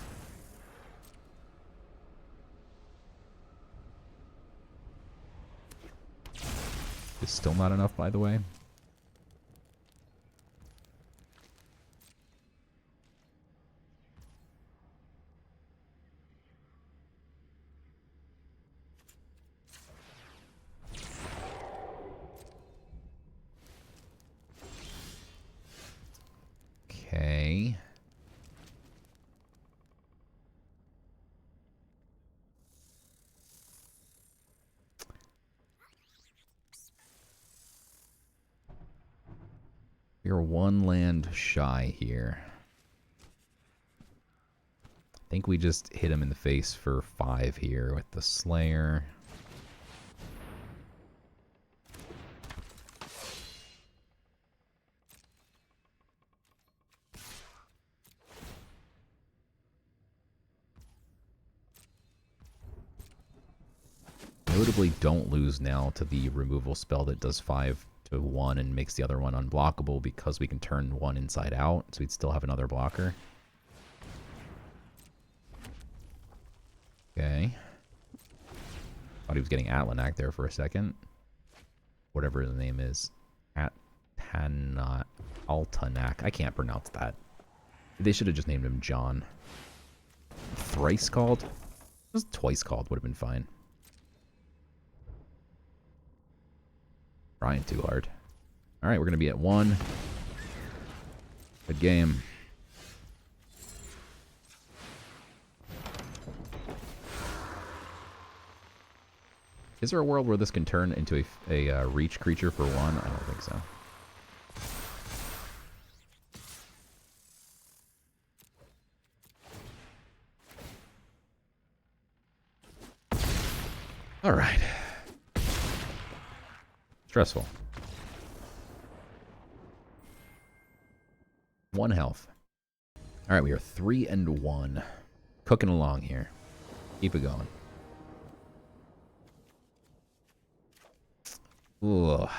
It's still not enough, by the way. Okay. We are 1 land shy here. I think we just hit him in the face for 5 here with the Slayer. Notably, don't lose now to the removal spell that does 5 to 1 and makes the other one unblockable, because we can turn 1 inside out, so we'd still have another blocker. Okay. Thought he was getting Atlanak there for a second. Whatever his name is. Altanak. I can't pronounce that. They should have just named him John. Thrice called? Just twice called would have been fine. Trying too hard. All right, we're going to be at 1. Good game. Is there a world where this can turn into a reach creature for 1? I don't think so. All right. Stressful. 1 health. All right, we are 3-1. Cooking along here. Keep it going. Ugh.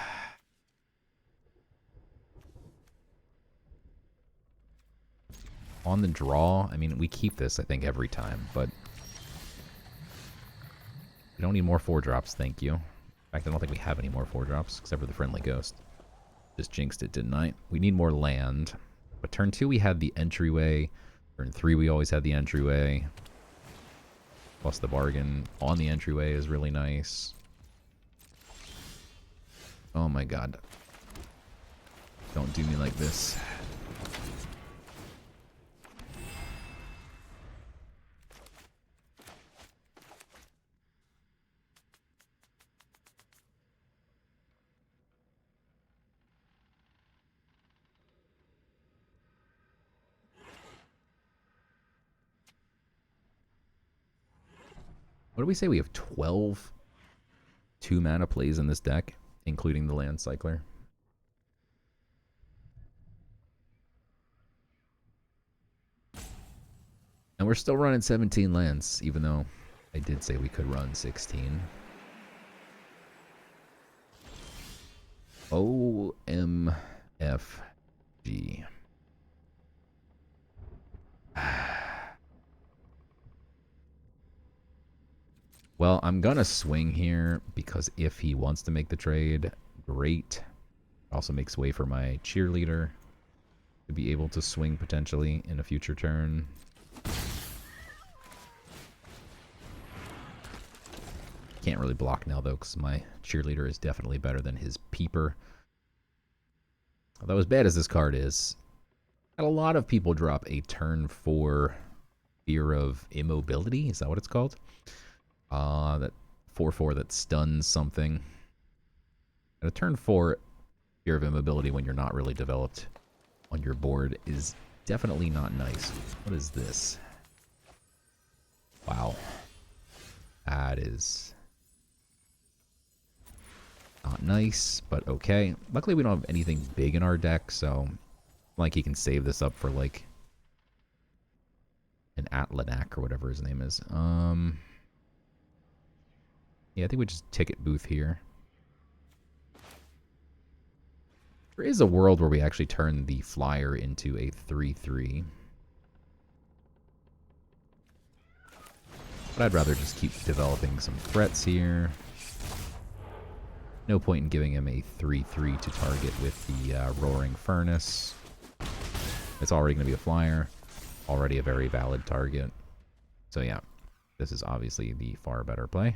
On the draw, I mean, we keep this, I think, every time, but we don't need more 4-drops, thank you. In fact, I don't think we have any more 4-drops, except for the Friendly Ghost. Just jinxed it, didn't I? We need more land. But turn 2, we had the entryway. Turn 3, we always had the entryway. Plus the bargain on the entryway is really nice. Oh my god. Don't do me like this. What do we say? We have 12 2-mana plays in this deck, including the Land Cycler. And we're still running 17 lands, even though I did say we could run 16. OMFG. Well, I'm gonna swing here because if he wants to make the trade, great. Also makes way for my cheerleader to be able to swing potentially in a future turn. Can't really block now though because my cheerleader is definitely better than his peeper. Although as bad as this card is, had a lot of people drop a turn 4 Fear of Immobility. Is that what it's called? That 4/4 that stuns something. And a turn 4 Fear of Immobility when you're not really developed on your board is definitely not nice. What is this? Wow. That is not nice, but okay. Luckily we don't have anything big in our deck, so like he can save this up for like an Atlanak or whatever his name is. Yeah, I think we just ticket booth here. There is a world where we actually turn the flyer into a 3/3. But I'd rather just keep developing some threats here. No point in giving him a 3/3 to target with the Roaring Furnace. It's already going to be a flyer. Already a very valid target. So yeah, this is obviously the far better play.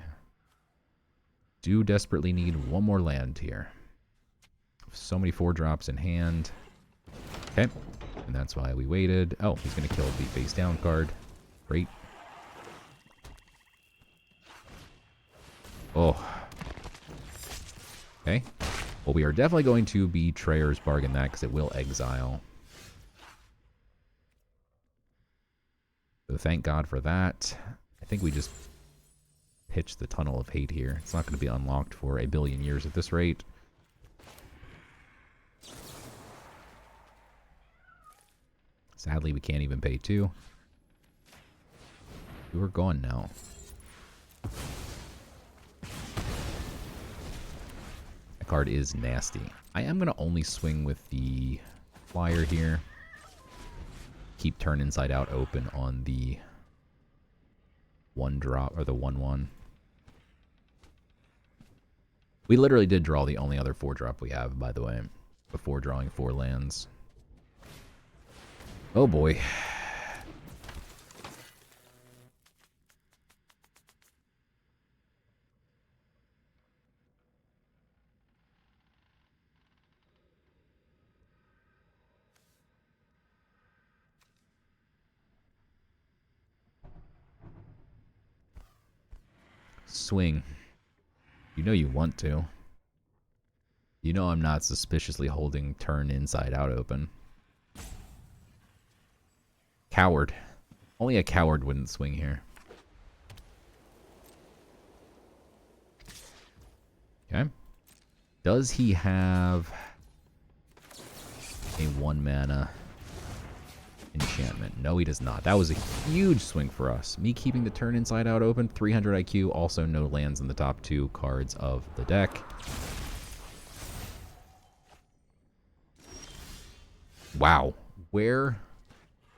Do desperately need one more land here. So many 4-drops in hand. Okay, and that's why we waited. Oh, he's going to kill the face down card. Great. Oh. Okay. Well, we are definitely going to Betrayer's Bargain that because it will exile. So thank God for that. I think we just pitch the Tunnel of Hate here. It's not going to be unlocked for a billion years at this rate. Sadly, we can't even pay 2. We're gone now. That card is nasty. I am going to only swing with the flyer here. Keep Turn Inside Out open on the 1-drop, or the 1/1. We literally did draw the only other 4-drop we have, by the way, before drawing 4 lands. Oh boy. swing. You know you want to. You know I'm not suspiciously holding turn inside out open. Coward. Only a coward wouldn't swing here. Okay. Does he have a 1 mana enchantment? No, he does not. That was a huge swing for us. Me keeping the turn inside out open. 300 IQ. Also no lands in the top 2 cards of the deck. Wow. Where?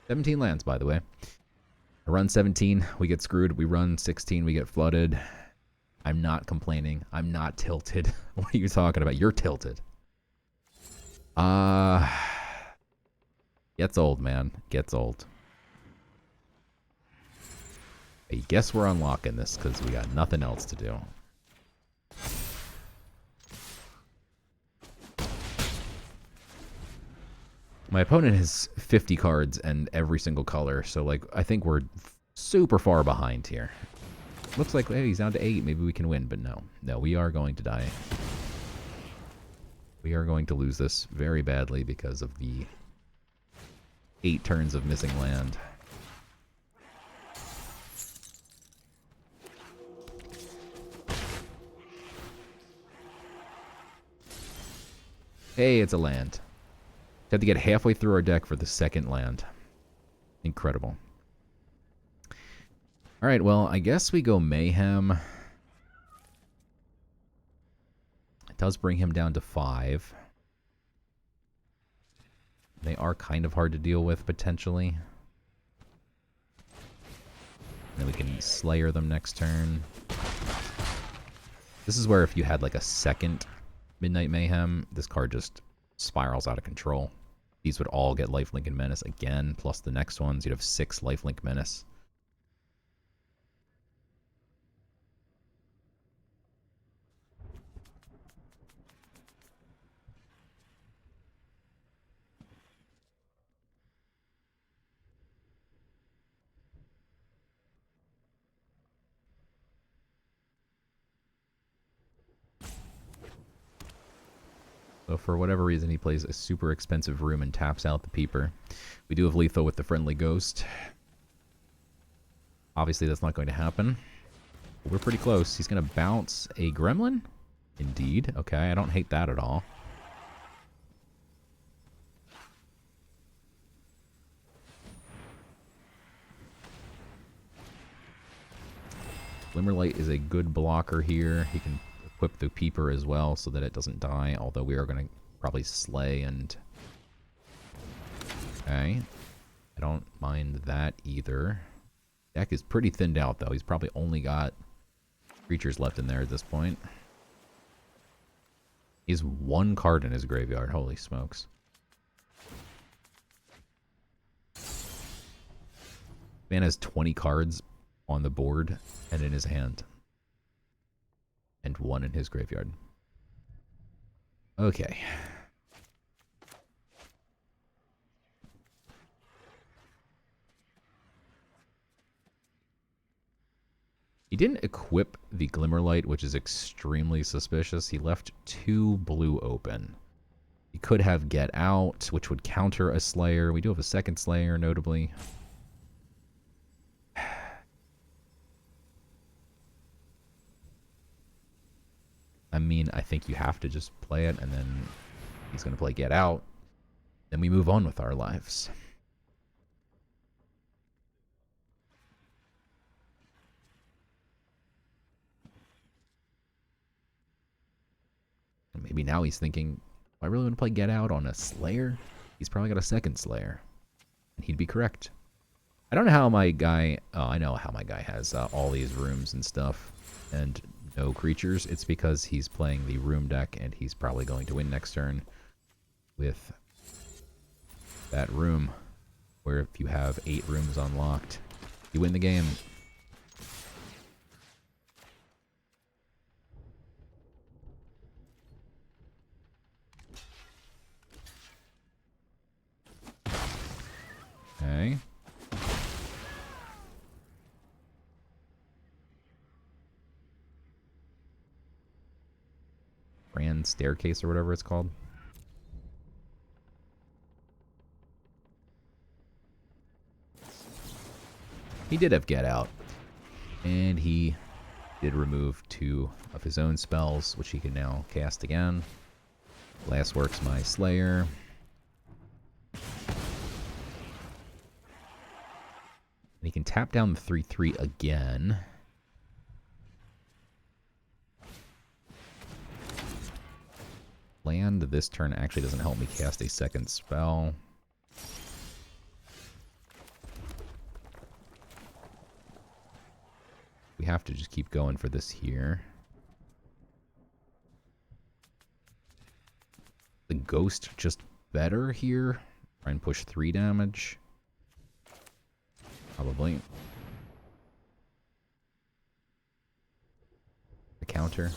17 lands, by the way. I run 17, we get screwed. We run 16, we get flooded. I'm not complaining. I'm not tilted. What are you talking about? You're tilted. Gets old, man. Gets old. I guess we're unlocking this because we got nothing else to do. My opponent has 50 cards and every single color, so like I think we're super far behind here. Looks like, hey, he's down to 8. Maybe we can win, but no. No, we are going to die. We are going to lose this very badly because of the 8 turns of missing land. Hey, it's a land. Had to get halfway through our deck for the second land. Incredible. Alright, well, I guess we go Mayhem. It does bring him down to 5. They are kind of hard to deal with, potentially. And then we can Slayer them next turn. This is where if you had like a second Midnight Mayhem, this card just spirals out of control. These would all get Lifelink and Menace again, plus the next ones. You'd have 6 Lifelink Menace. So for whatever reason, he plays a super expensive room and taps out the Peeper. We do have lethal with the Friendly Ghost. Obviously, that's not going to happen. But we're pretty close. He's going to bounce a Gremlin? Indeed. Okay, I don't hate that at all. Glimmerlight is a good blocker here. He can equip the Peeper as well so that it doesn't die, although we are going to probably slay and... Okay. I don't mind that either. Deck is pretty thinned out, though. He's probably only got creatures left in there at this point. He has 1 card in his graveyard. Holy smokes. Man has 20 cards on the board and in his hand. And 1 in his graveyard. Okay. He didn't equip the Glimmerlight, which is extremely suspicious. He left 2 blue open. He could have Get Out, which would counter a Slayer. We do have a second Slayer, notably. I mean, I think you have to just play it, and then he's going to play Get Out. Then we move on with our lives. Maybe now he's thinking, do I really want to play Get Out on a Slayer? He's probably got a second Slayer. And he'd be correct. I don't know how my guy... Oh, I know how my guy has all these rooms and stuff. And no creatures. It's because he's playing the room deck, and he's probably going to win next turn with that room. Where if you have 8 rooms unlocked, you win the game. Okay. Grand Staircase or whatever it's called. He did have Get Out. And he did remove 2 of his own spells, which he can now cast again. Last works my Slayer. And he can tap down the 3/3 again. Land this turn actually doesn't help me cast a second spell. We have to just keep going for this here. The Ghost just better here. Try and push 3 damage. Probably. The counter.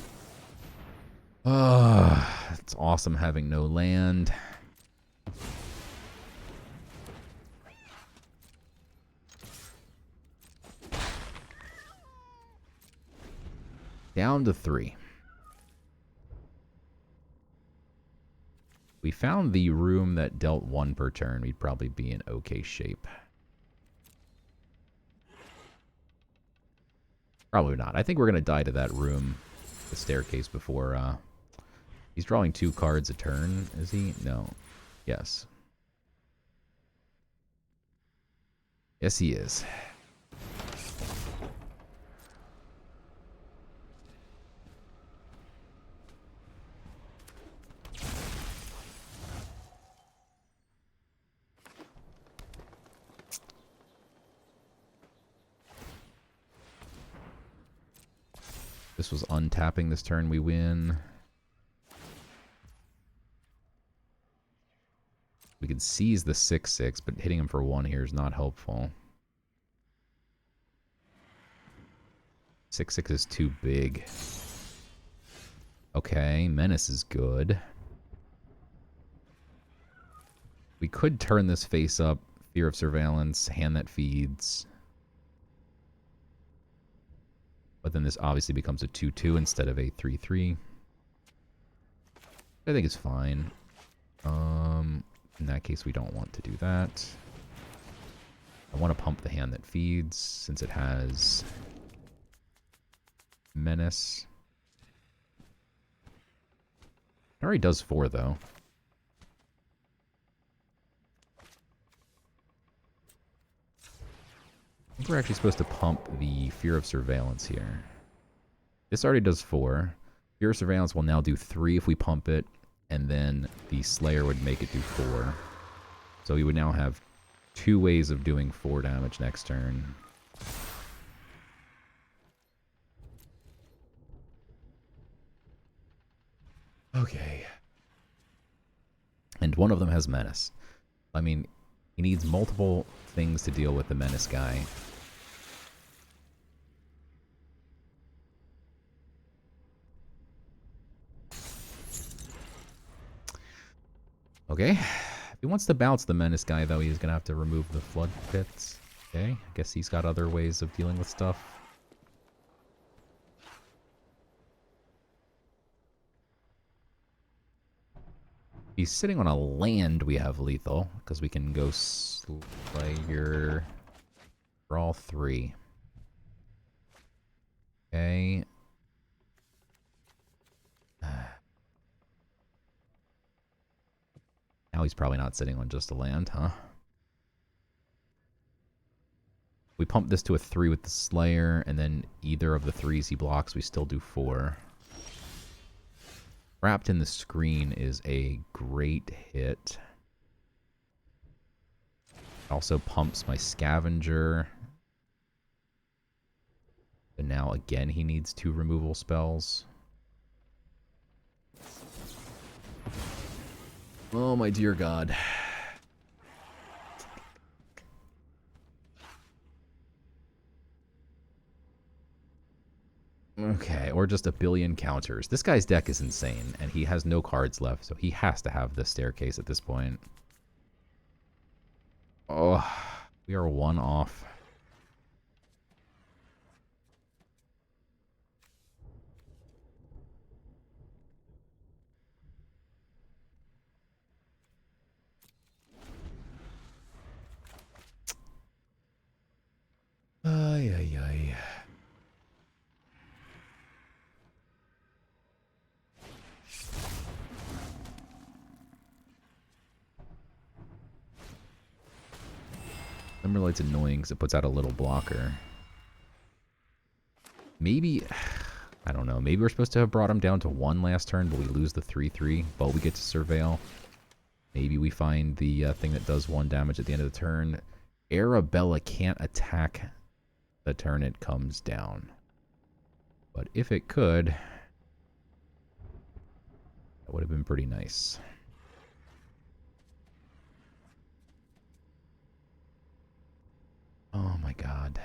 It's awesome having no land. Down to 3. We found the room that dealt 1 per turn. We'd probably be in okay shape. Probably not. I think we're going to die to that room, the staircase, before... He's drawing 2 cards a turn, is he? No. Yes. Yes, he is. This was untapping this turn, we win. We could seize the 6/6, but hitting him for 1 here is not helpful. 6/6 is too big. Okay, Menace is good. We could turn this face up. Fear of Surveillance, Hand That Feeds. But then this obviously becomes a 2/2 instead of a 3/3. I think it's fine. In that case, we don't want to do that. I want to pump the Hand That Feeds since it has Menace. It already does 4, though. I think we're actually supposed to pump the Fear of Surveillance here. This already does 4. Fear of Surveillance will now do 3 if we pump it, and then the Slayer would make it do 4. So we would now have 2 ways of doing 4 damage next turn. Okay. And one of them has Menace. I mean, he needs multiple things to deal with the Menace guy. Okay. If he wants to bounce the Menace guy, though, he's going to have to remove the Flood Pits. Okay. I guess he's got other ways of dealing with stuff. If he's sitting on a land, we have lethal, because we can go Slayer, draw 3. Okay. Now he's probably not sitting on just a land, huh? We pump this to a 3 with the Slayer, and then either of the 3s he blocks, we still do 4. Wrapped in the Screen is a great hit. Also pumps my Scavenger. And now again he needs 2 removal spells. Oh my dear God. Okay, or just a billion counters. This guy's deck is insane, and he has no cards left, so he has to have the staircase at this point. Oh, we are 1 off. Glimmerlight's annoying because it puts out a little blocker. Maybe, I don't know, maybe we're supposed to have brought him down to 1 last turn, but we lose the 3-3, but we get to Surveil. Maybe we find the thing that does 1 damage at the end of the turn. Arabella can't attack the turn it comes down. But if it could, that would have been pretty nice. Oh my god.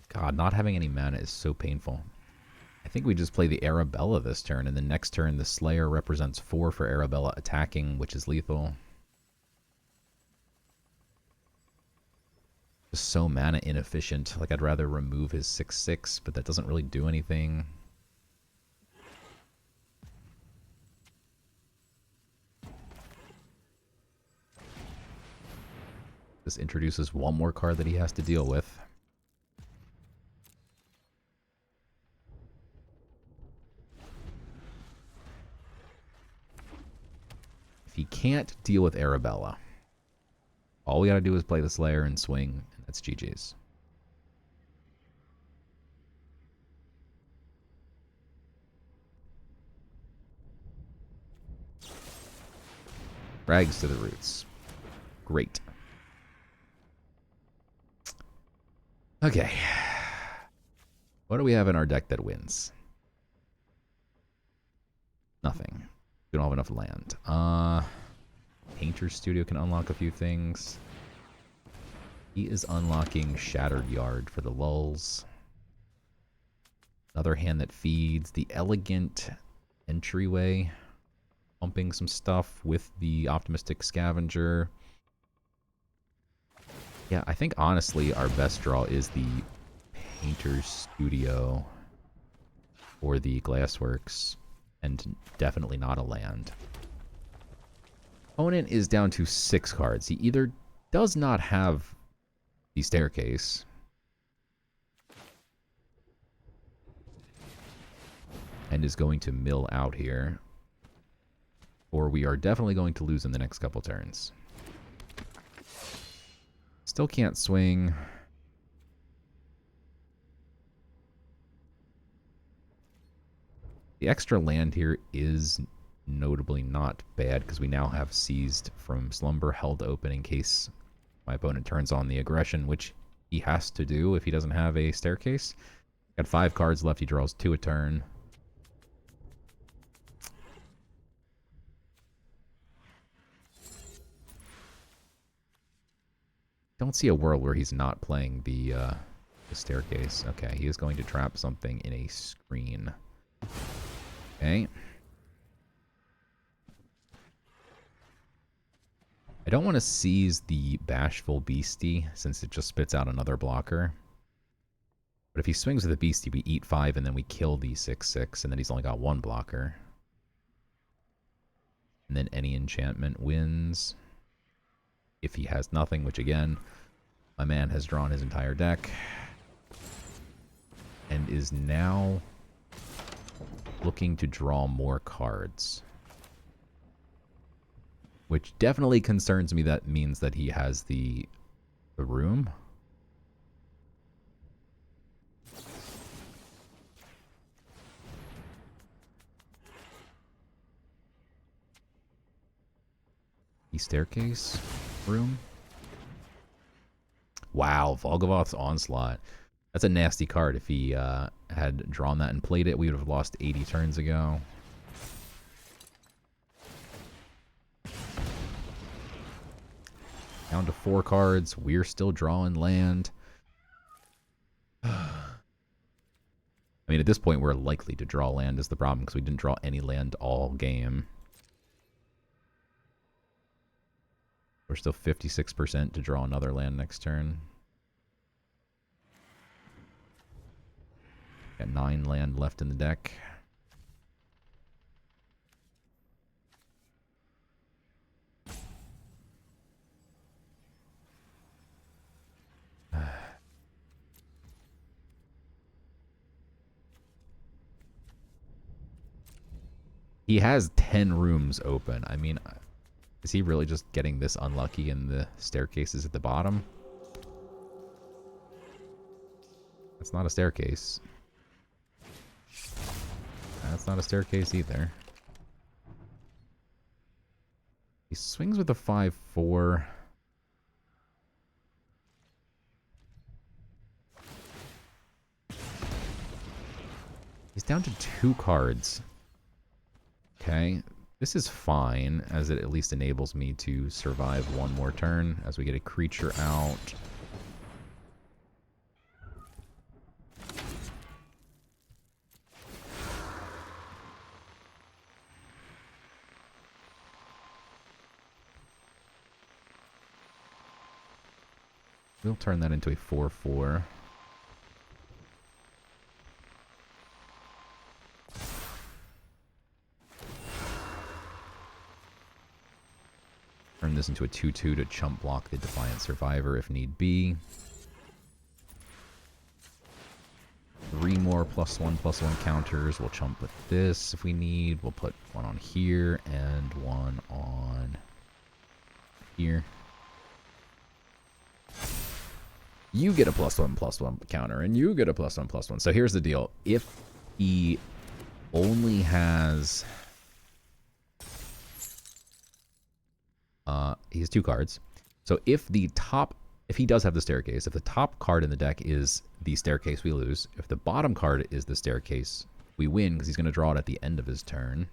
God, not having any mana is so painful. I think we just play the Arabella this turn, and the next turn the Slayer represents 4 for Arabella attacking, which is lethal. Just so mana inefficient. Like, I'd rather remove his 6/6, but that doesn't really do anything. This introduces 1 more card that he has to deal with. If he can't deal with Arabella, all we gotta do is play the Slayer and swing, and that's GG's. Rags to the roots. Great. Okay. What do we have in our deck that wins? Nothing. We don't have enough land. Painter's Studio can unlock a few things. He is unlocking Shattered Yard for the lulls. Another hand that feeds the Elegant Entryway. Pumping some stuff with the Optimistic Scavenger. Yeah, I think honestly our best draw is the Painter's Studio or the Glassworks, and definitely not a land. Opponent is down to 6 cards. He either does not have the Staircase, and is going to mill out here, or we are definitely going to lose in the next couple turns. Still can't swing. The extra land here is notably not bad because we now have Seized from Slumber held open in case my opponent turns on the aggression, which he has to do if he doesn't have a Staircase. Got 5 cards left. He draws 2 a turn. Don't see a world where he's not playing the Staircase. Okay, he is going to trap something in a screen. Okay. I don't want to seize the Bashful Beastie since it just spits out another blocker. But if he swings with the Beastie, we eat 5 and then we kill the 6/6, and then he's only got 1 blocker. And then any enchantment wins. If he has nothing, which again, my man has drawn his entire deck. And is now looking to draw more cards. Which definitely concerns me. That means that he has the room. The Staircase room. Wow, Volgavoth's Onslaught. That's a nasty card. If he had drawn that and played it, we would have lost 80 turns ago. Down to 4 cards. We're still drawing land. I mean, at this point, we're likely to draw land is the problem, because we didn't draw any land all game. We're still 56% to draw another land next turn. Got 9 land left in the deck. He has 10 rooms open. I mean, is he really just getting this unlucky in the staircases at the bottom? That's not a staircase. That's not a staircase either. He swings with a 5-4. He's down to 2 cards. Okay. This is fine, as it at least enables me to survive one more turn as we get a creature out. We'll turn that into a 4-4. Turn this into a 2-2 to chump block the Defiant Survivor if need be. 3 more +1/+1 counters. We'll chump with this if we need. We'll put one on here and one on here. You get a +1/+1 counter, and you get a +1/+1. So here's the deal. If he only has... he has 2 cards. So if he does have the staircase, if the top card in the deck is the staircase, we lose. If the bottom card is the staircase, we win, because he's going to draw it at the end of his turn.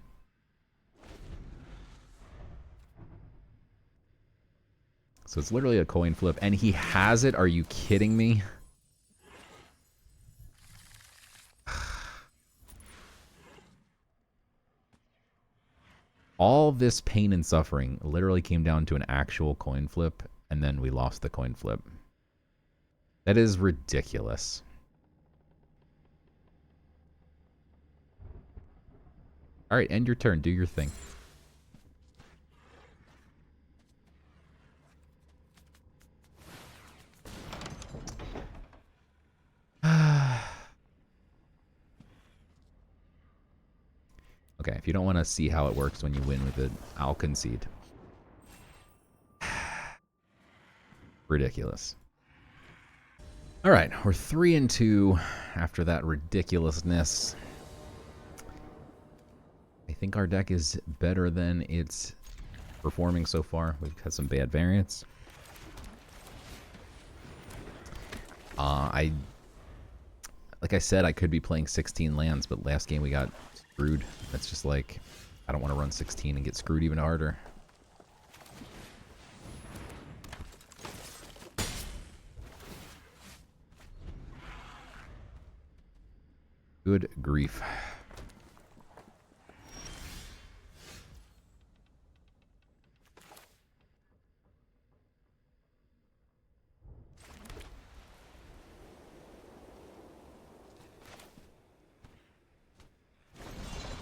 So it's literally a coin flip, and he has it. Are you kidding me? All this pain and suffering literally came down to an actual coin flip, and then we lost the coin flip. That is ridiculous. All right, end your turn. Do your thing. Okay, if you don't want to see how it works when you win with it, I'll concede. Ridiculous. All right, we're 3-2 after that ridiculousness. I think our deck is better than it's performing so far. We've had some bad variants. Like I said, I could be playing 16 lands, but last game we got screwed. That's just like, I don't want to run 16 and get screwed even harder. Good grief.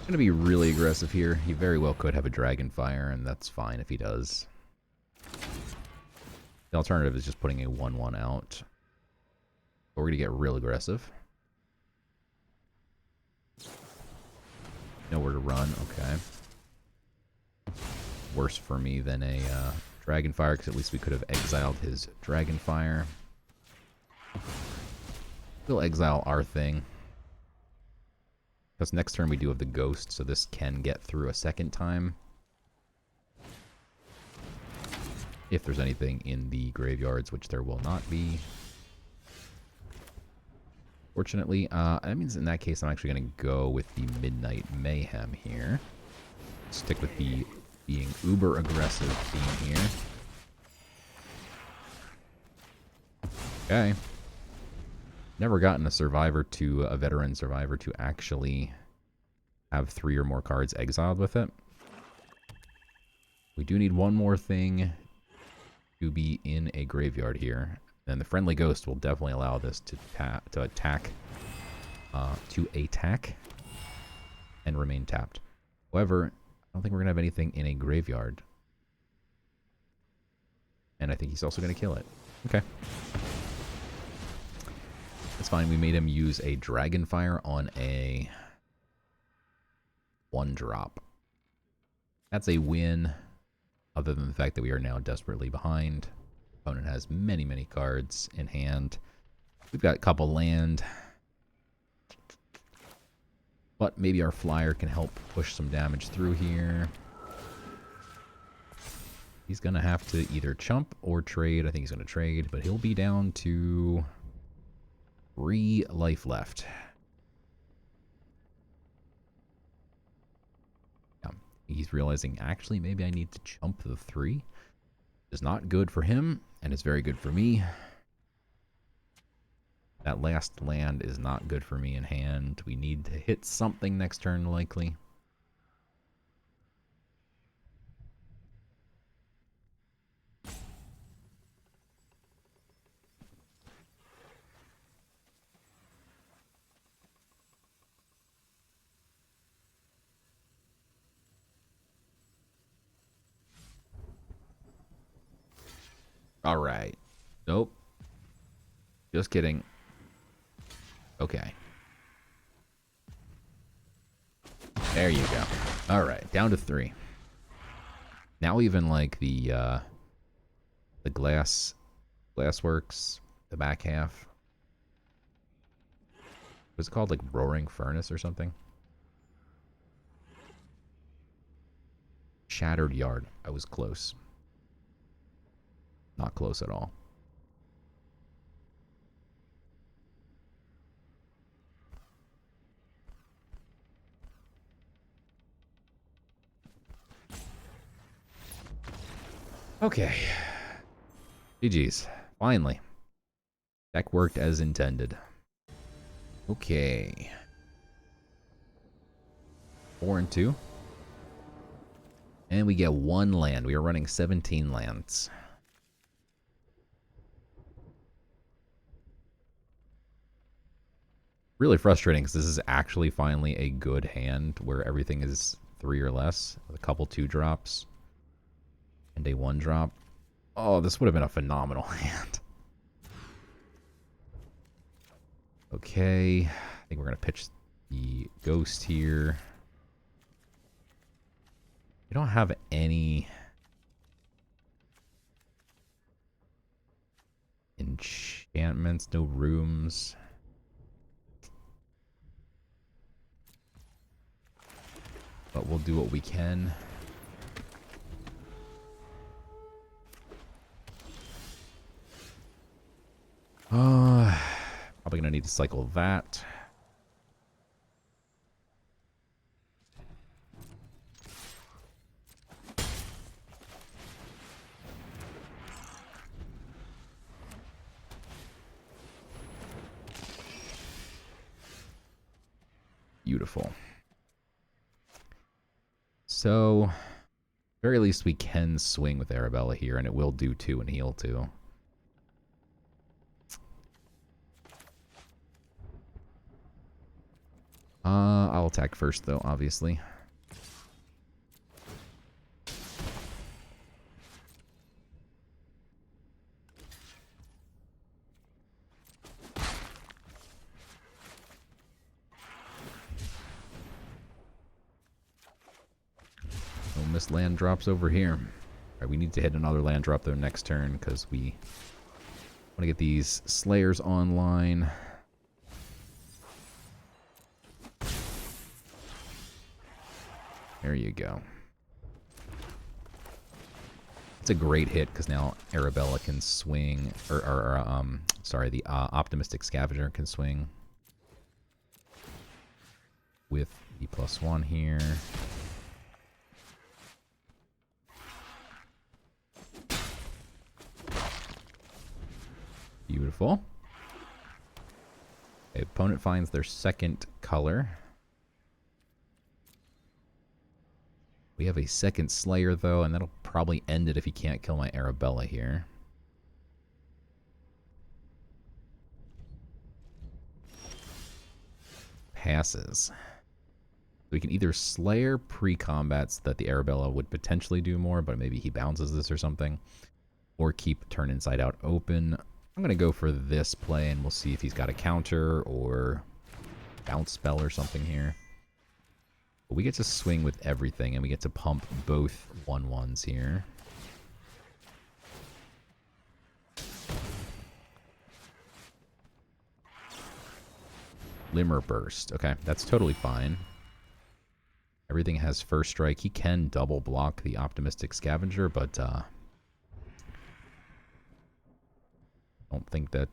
Going to be really aggressive here. He very well could have a Dragonfire, and that's fine if he does. The alternative is just putting a 1/1 out. But we're going to get real aggressive. Nowhere to run. Okay. Worse for me than a Dragonfire, because at least we could have exiled his Dragonfire. We'll exile our thing. Because next turn we do have the Ghost, so this can get through a second time. If there's anything in the graveyards, which there will not be. Fortunately, that means in that case I'm actually going to go with the Midnight Mayhem here. Stick with the being uber aggressive theme here. Okay. Never gotten a veteran survivor to actually have 3 or more cards exiled with it. We do need one more thing to be in a graveyard here. And the Friendly Ghost will definitely allow this to attack and remain tapped. However, I don't think we're going to have anything in a graveyard. And I think he's also going to kill it. Okay. That's fine. We made him use a Dragonfire on a 1-drop. That's a win, other than the fact that we are now desperately behind. Opponent has many, many cards in hand. We've got a couple land. But maybe our flyer can help push some damage through here. He's going to have to either chump or trade. I think he's going to trade, but he'll be down to 3 life left. Yeah, he's realizing, actually, maybe I need to chump the 3. It's not good for him, and it's very good for me. That last land is not good for me in hand. We need to hit something next turn, likely. All right. Nope. Just kidding. Okay. There you go. All right, down to 3. Now even like the glassworks, the back half. What's it called, like Roaring Furnace or something? Shattered Yard. I was close. Not close at all. Okay. GG's. Finally. Deck worked as intended. Okay. 4 and 2. And we get 1 land. We are running 17 lands. Really frustrating because this is actually finally a good hand where everything is 3 or less with a couple 2-drops and a 1-drop. Oh, this would have been a phenomenal hand. Okay, I think we're going to pitch the ghost here. We don't have any enchantments, no rooms. But we'll do what we can. Probably gonna need to cycle that. Beautiful. So, very least we can swing with Arabella here, and it will do 2 and heal 2. I'll attack first, though, obviously. No missed land drops over here. All right, we need to hit another land drop, though, next turn, because we want to get these Slayers online. There you go. It's a great hit because now Arabella can swing, sorry, the Optimistic Scavenger can swing with the +1 here. Beautiful. Okay, opponent finds their second color. We have a second Slayer, though, and that'll probably end it if he can't kill my Arabella here. Passes. We can either Slayer pre-combat so that the Arabella would potentially do more, but maybe he bounces this or something, or keep turn inside out open. I'm going to go for this play, and we'll see if he's got a counter or bounce spell or something here. We get to swing with everything, and we get to pump both 1/1s here. Limmer Burst. Okay, that's totally fine. Everything has first strike. He can double block the Optimistic Scavenger, but don't think that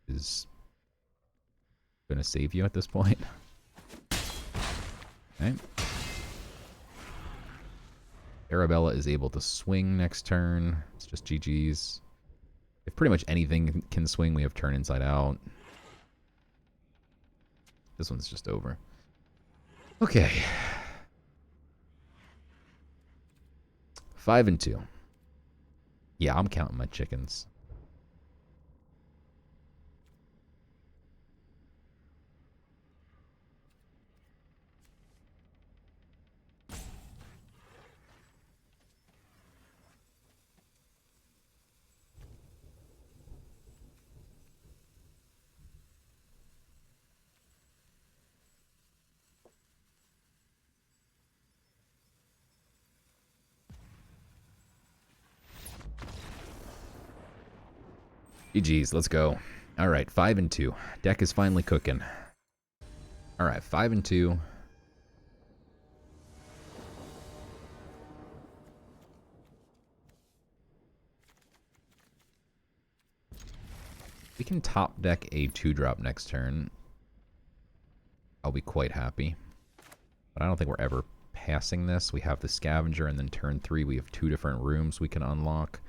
is going to save you at this point. Okay. Arabella is able to swing next turn. It's just GG's. If pretty much anything can swing, we have turn inside out. This one's just over. Okay. 5-2. Yeah, I'm counting my chickens. GG's, let's go. All right, 5-2. Deck is finally cooking. All right, 5-2. We can top deck a 2-drop next turn. I'll be quite happy. But I don't think we're ever passing this. We have the Scavenger, and then turn 3 we have 2 different rooms we can unlock.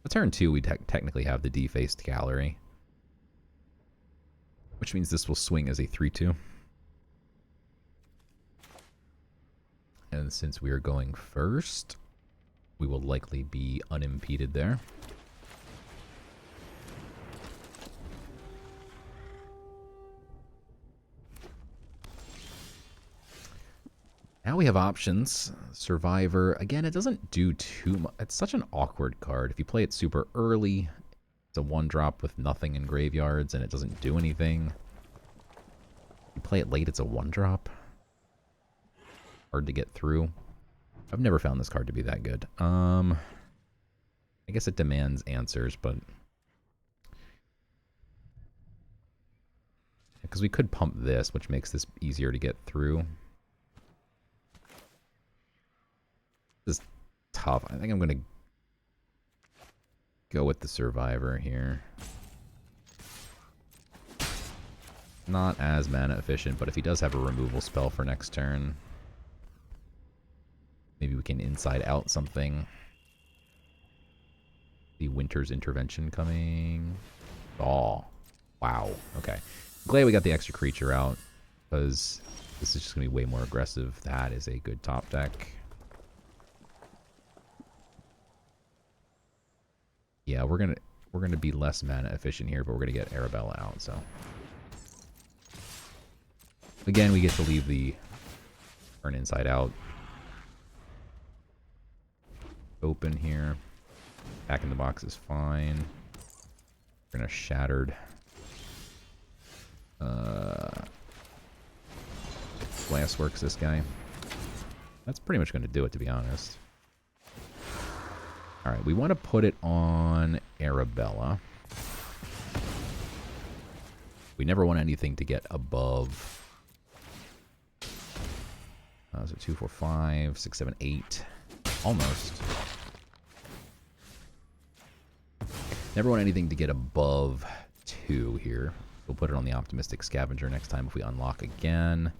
But turn 2 we technically have the defaced gallery. Which means this will swing as a 3-2. And since we are going first, we will likely be unimpeded there. Now we have options. Survivor. Again, it doesn't do too much. It's such an awkward card. If you play it super early, it's a 1-drop with nothing in graveyards, and it doesn't do anything. If you play it late, it's a 1-drop. Hard to get through. I've never found this card to be that good. I guess it demands answers, but... because we could pump this, which makes this easier to get through. This is tough. I think I'm going to go with the Survivor here. Not as mana efficient, but if he does have a removal spell for next turn, maybe we can inside out something. The Winter's Intervention coming. Oh, wow. Okay. Glad we got the extra creature out, because this is just going to be way more aggressive. That is a good top deck. Yeah, we're gonna be less mana efficient here, but we're gonna get Arabella out. So again, we get to leave the turn inside out open here. Back in the box is fine. We're gonna Shattered. Glassworks this guy. That's pretty much gonna do it, to be honest. All right, we want to put it on Arabella. We never want anything to get above. So 2, 4, 5, 6, 7, 8. Almost. Never want anything to get above 2 here. We'll put it on the Optimistic Scavenger next time if we unlock again.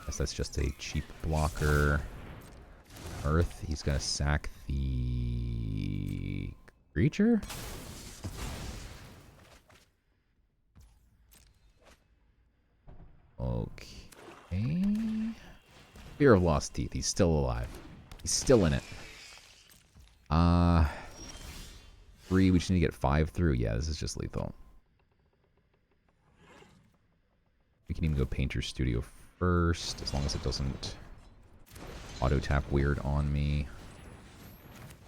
Guess that's just a cheap blocker. Earth, he's gonna sack the creature? Okay. Fear of Lost Teeth, he's still alive. He's still in it. 3, we just need to get 5 through. Yeah, this is just lethal. We can even go Painter's Studio first, as long as it doesn't auto tap weird on me.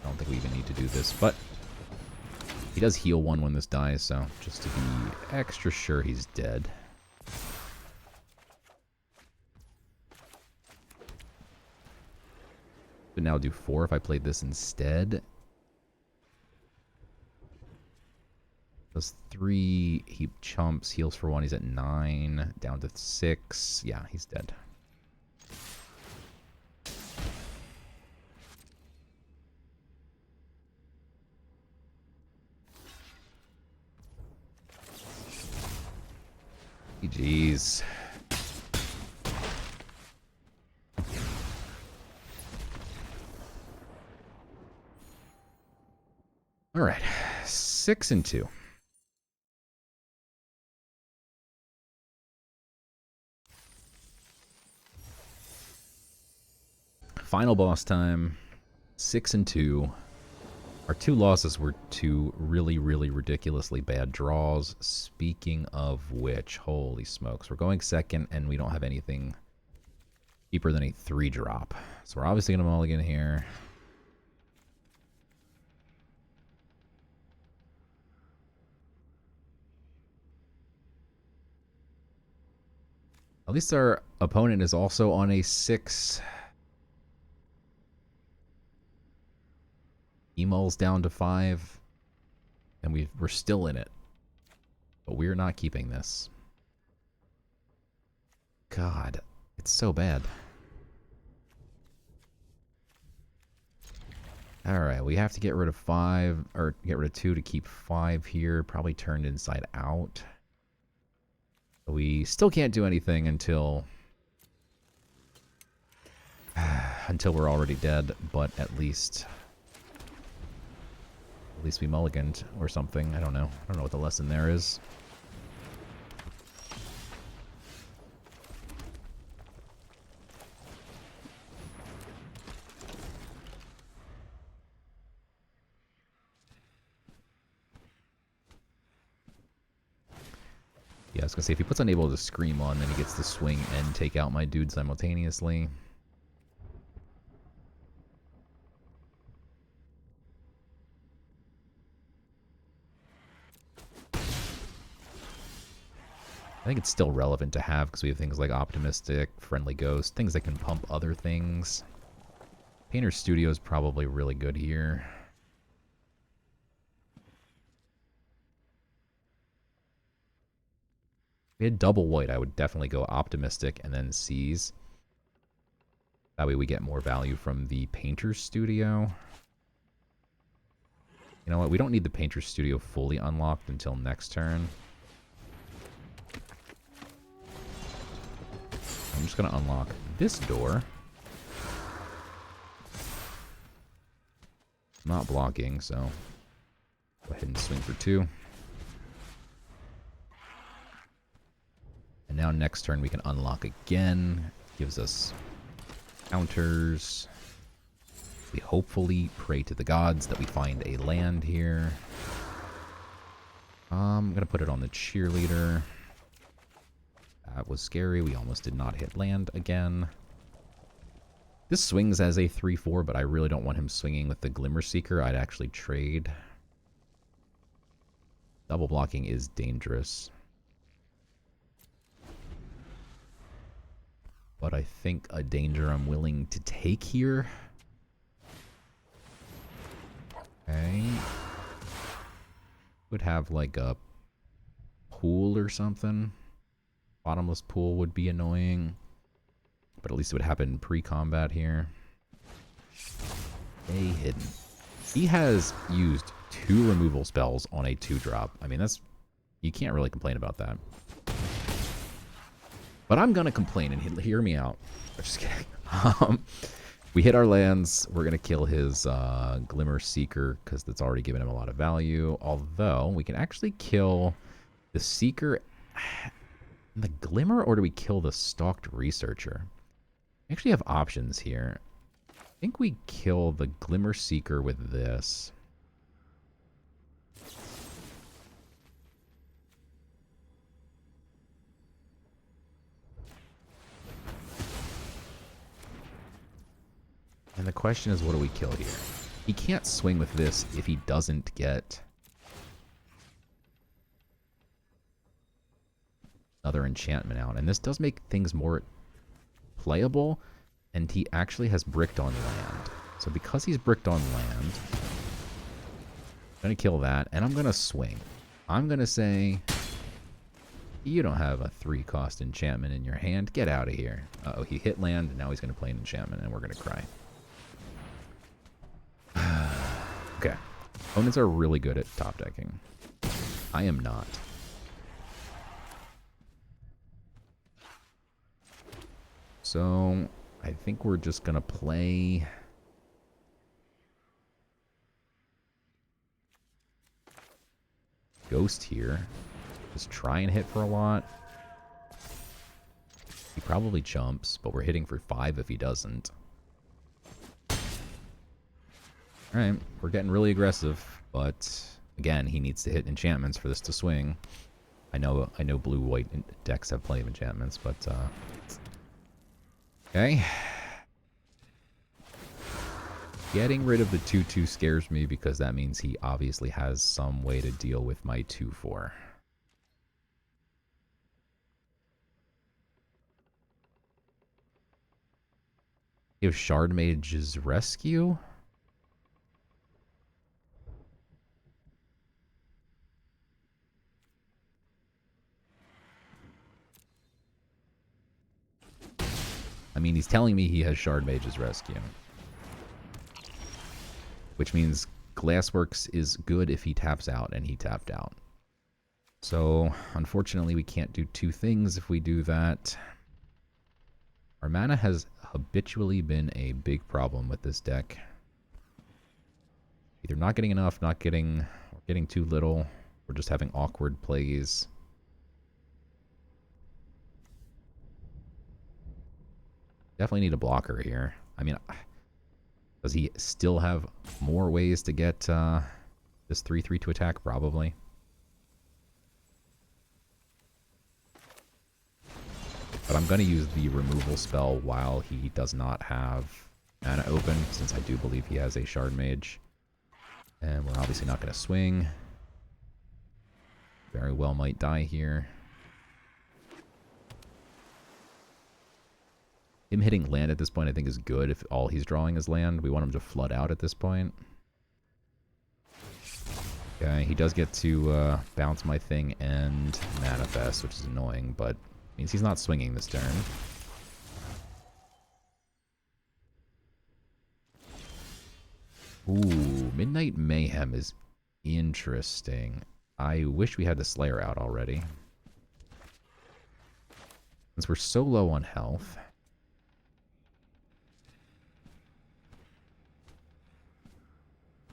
I don't think we even need to do this, but he does heal 1 when this dies, so just to be extra sure he's dead. But now do 4 if I played this instead. Does 3, he chumps, heals for 1, he's at 9, down to 6. Yeah, he's dead. GG's. All right, 6-2. Final boss time. 6-2. Our 2 losses were 2 really, really ridiculously bad draws. Speaking of which, holy smokes, we're going second and we don't have anything cheaper than a 3-drop. So we're obviously going to mulligan here. At least our opponent is also on a 6. Emul's down to 5. And we're still in it. But we're not keeping this. God, it's so bad. Alright, we have to get rid of 5, or get rid of 2 to keep 5 here. Probably turned inside out. We still can't do anything until we're already dead, but at least we mulliganed or something. I don't know. I don't know what the lesson there is. Yeah, I was gonna say, if he puts Unable to Scream on, then he gets to swing and take out my dude simultaneously. I think it's still relevant to have because we have things like Optimistic, Friendly Ghost, things that can pump other things. Painter's Studio is probably really good here. If we had double white, I would definitely go Optimistic and then Seize. That way we get more value from the Painter's Studio. You know what? We don't need the Painter's Studio fully unlocked until next turn. I'm just going to unlock this door. Not blocking, so go ahead and swing for 2. And now next turn we can unlock again. Gives us counters. We hopefully pray to the gods that we find a land here. I'm going to put it on the cheerleader. That was scary. We almost did not hit land again. This swings as a 3-4, but I really don't want him swinging with the Glimmer Seeker. I'd actually trade. Double blocking is dangerous. But I think a danger I'm willing to take here. Okay. Would have like a pool or something. Bottomless pool would be annoying. But at least it would happen pre-combat here. Stay hidden. He has used 2 removal spells on a 2-drop. I mean, that's... You can't really complain about that. But I'm gonna complain, and hear me out. I'm just kidding. We hit our lands. We're gonna kill his Glimmer Seeker, because that's already given him a lot of value. Although, we can actually kill the Seeker... The Glimmer, or do we kill the Stalked Researcher? We actually have options here. I think we kill the Glimmer Seeker with this. And the question is, what do we kill here? He can't swing with this if he doesn't get another enchantment out. And this does make things more playable, and he actually has bricked on land. So because he's bricked on land, I'm going to kill that, and I'm going to swing. I'm going to say, you don't have a 3-cost enchantment in your hand. Get out of here. Uh-oh, he hit land, and now he's going to play an enchantment, and we're going to cry. Okay. Opponents are really good at top decking. I am not. So, I think we're just going to play... Ghost here. Just try and hit for a lot. He probably chumps, but we're hitting for 5 if he doesn't. Alright, we're getting really aggressive, but again, he needs to hit enchantments for this to swing. I know blue-white decks have plenty of enchantments, but okay. Getting rid of the 2/2 scares me because that means he obviously has some way to deal with my 2/4. You have Shard Mage's Rescue? I mean, he's telling me he has Shard Mage's Rescue. Which means Glassworks is good if he taps out, and he tapped out. So, unfortunately, we can't do 2 things if we do that. Our mana has habitually been a big problem with this deck. Either not getting enough, or getting too little, or just having awkward plays. Definitely need a blocker here. I mean, does he still have more ways to get this 3/3 to attack? Probably. But I'm going to use the removal spell while he does not have mana open, since I do believe he has a Shard Mage. And we're obviously not going to swing. Very well might die here. Him hitting land at this point I think is good if all he's drawing is land. We want him to flood out at this point. Okay, he does get to bounce my thing and manifest, which is annoying, but means he's not swinging this turn. Ooh, Midnight Mayhem is interesting. I wish we had the Slayer out already. Since we're so low on health.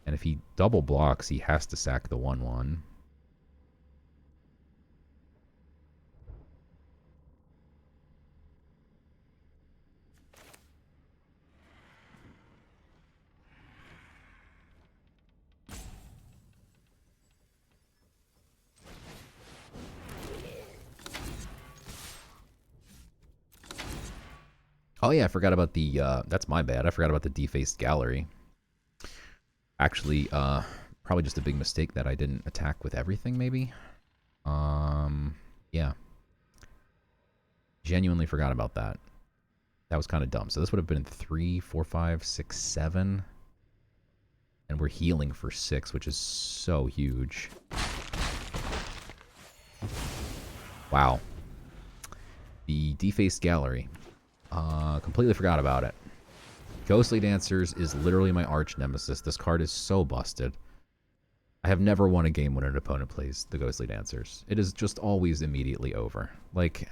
And if he double blocks, he has to sack the 1/1. Oh yeah, I forgot about the, that's my bad. I forgot about the defaced gallery. Actually, probably just a big mistake that I didn't attack with everything, maybe? Yeah. Genuinely forgot about that. That was kind of dumb. So this would have been 3, 4, 5, 6, 7. And we're healing for 6, which is so huge. Wow. The defaced gallery. Completely forgot about it. Ghostly Dancers is literally my arch nemesis. This card is so busted. I have never won a game when an opponent plays the Ghostly Dancers. It is just always immediately over. Like,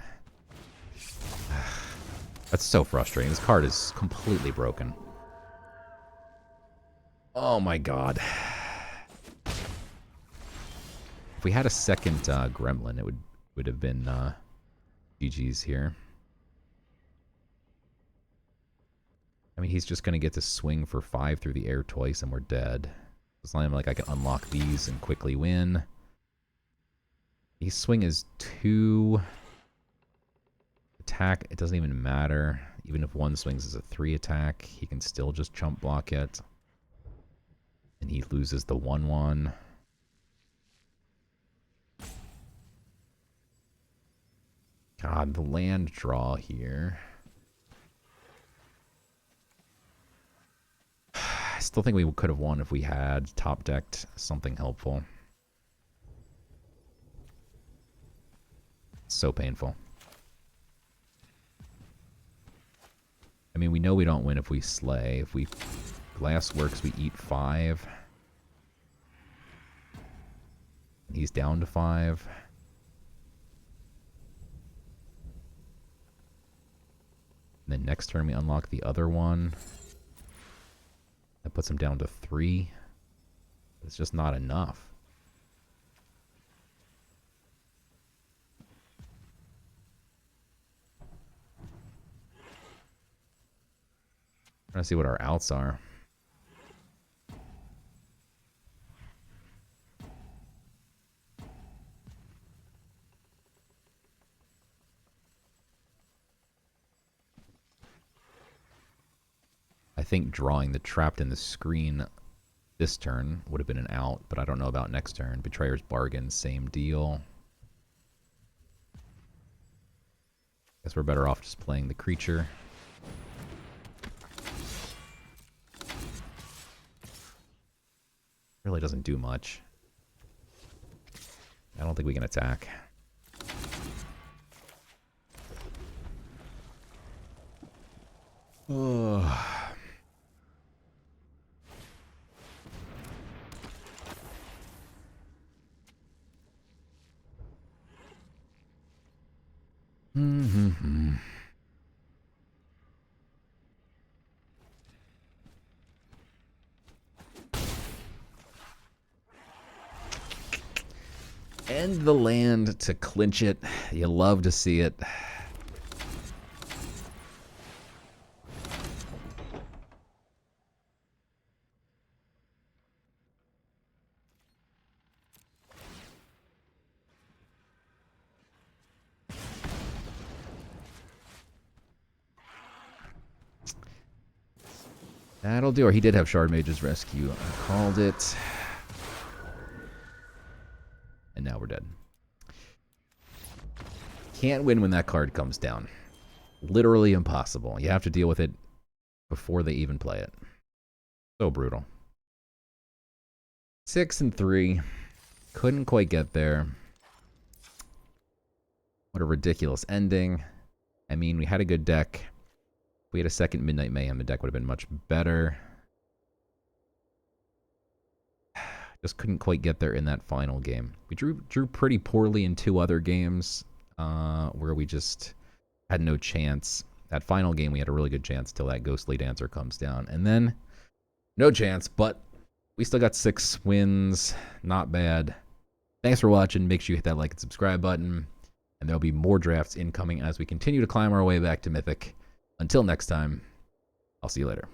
that's so frustrating. This card is completely broken. Oh my god. If we had a second Gremlin, it would have been GG's here. I mean, he's just going to get to swing for 5 through the air twice and we're dead. It's not even like I can unlock these and quickly win. His swing is 2. Attack, it doesn't even matter. Even if one swings as a 3 attack, he can still just chump block it. And he loses the 1/1. God, the land draw here. still think we could have won if we had top decked something helpful. So painful. I mean, we know we don't win if we slay. If we glass works, we eat 5. And he's down to 5. And then next turn we unlock the other one. That puts him down to 3. It's just not enough. I'm trying to see what our outs are. I think drawing the trapped in the screen this turn would have been an out, but I don't know about next turn. Betrayer's Bargain, same deal. Guess we're better off just playing the creature. Really doesn't do much. I don't think we can attack. Ugh. Mm-hmm. And the land to clinch it. You love to see it. That'll do. Or he did have Shard Mage's Rescue. I called it. And now we're dead. Can't win when that card comes down. Literally impossible. You have to deal with it before they even play it. So brutal. 6-3. Couldn't quite get there. What a ridiculous ending. I mean, we had a good deck. If we had a second Midnight Mayhem, the deck would have been much better. Just couldn't quite get there in that final game. We drew pretty poorly in 2 other games where we just had no chance. That final game, we had a really good chance till that Ghostly Dancer comes down. And then, no chance, but we still got 6 wins. Not bad. Thanks for watching. Make sure you hit that like and subscribe button. And there'll be more drafts incoming as we continue to climb our way back to Mythic. Until next time, I'll see you later.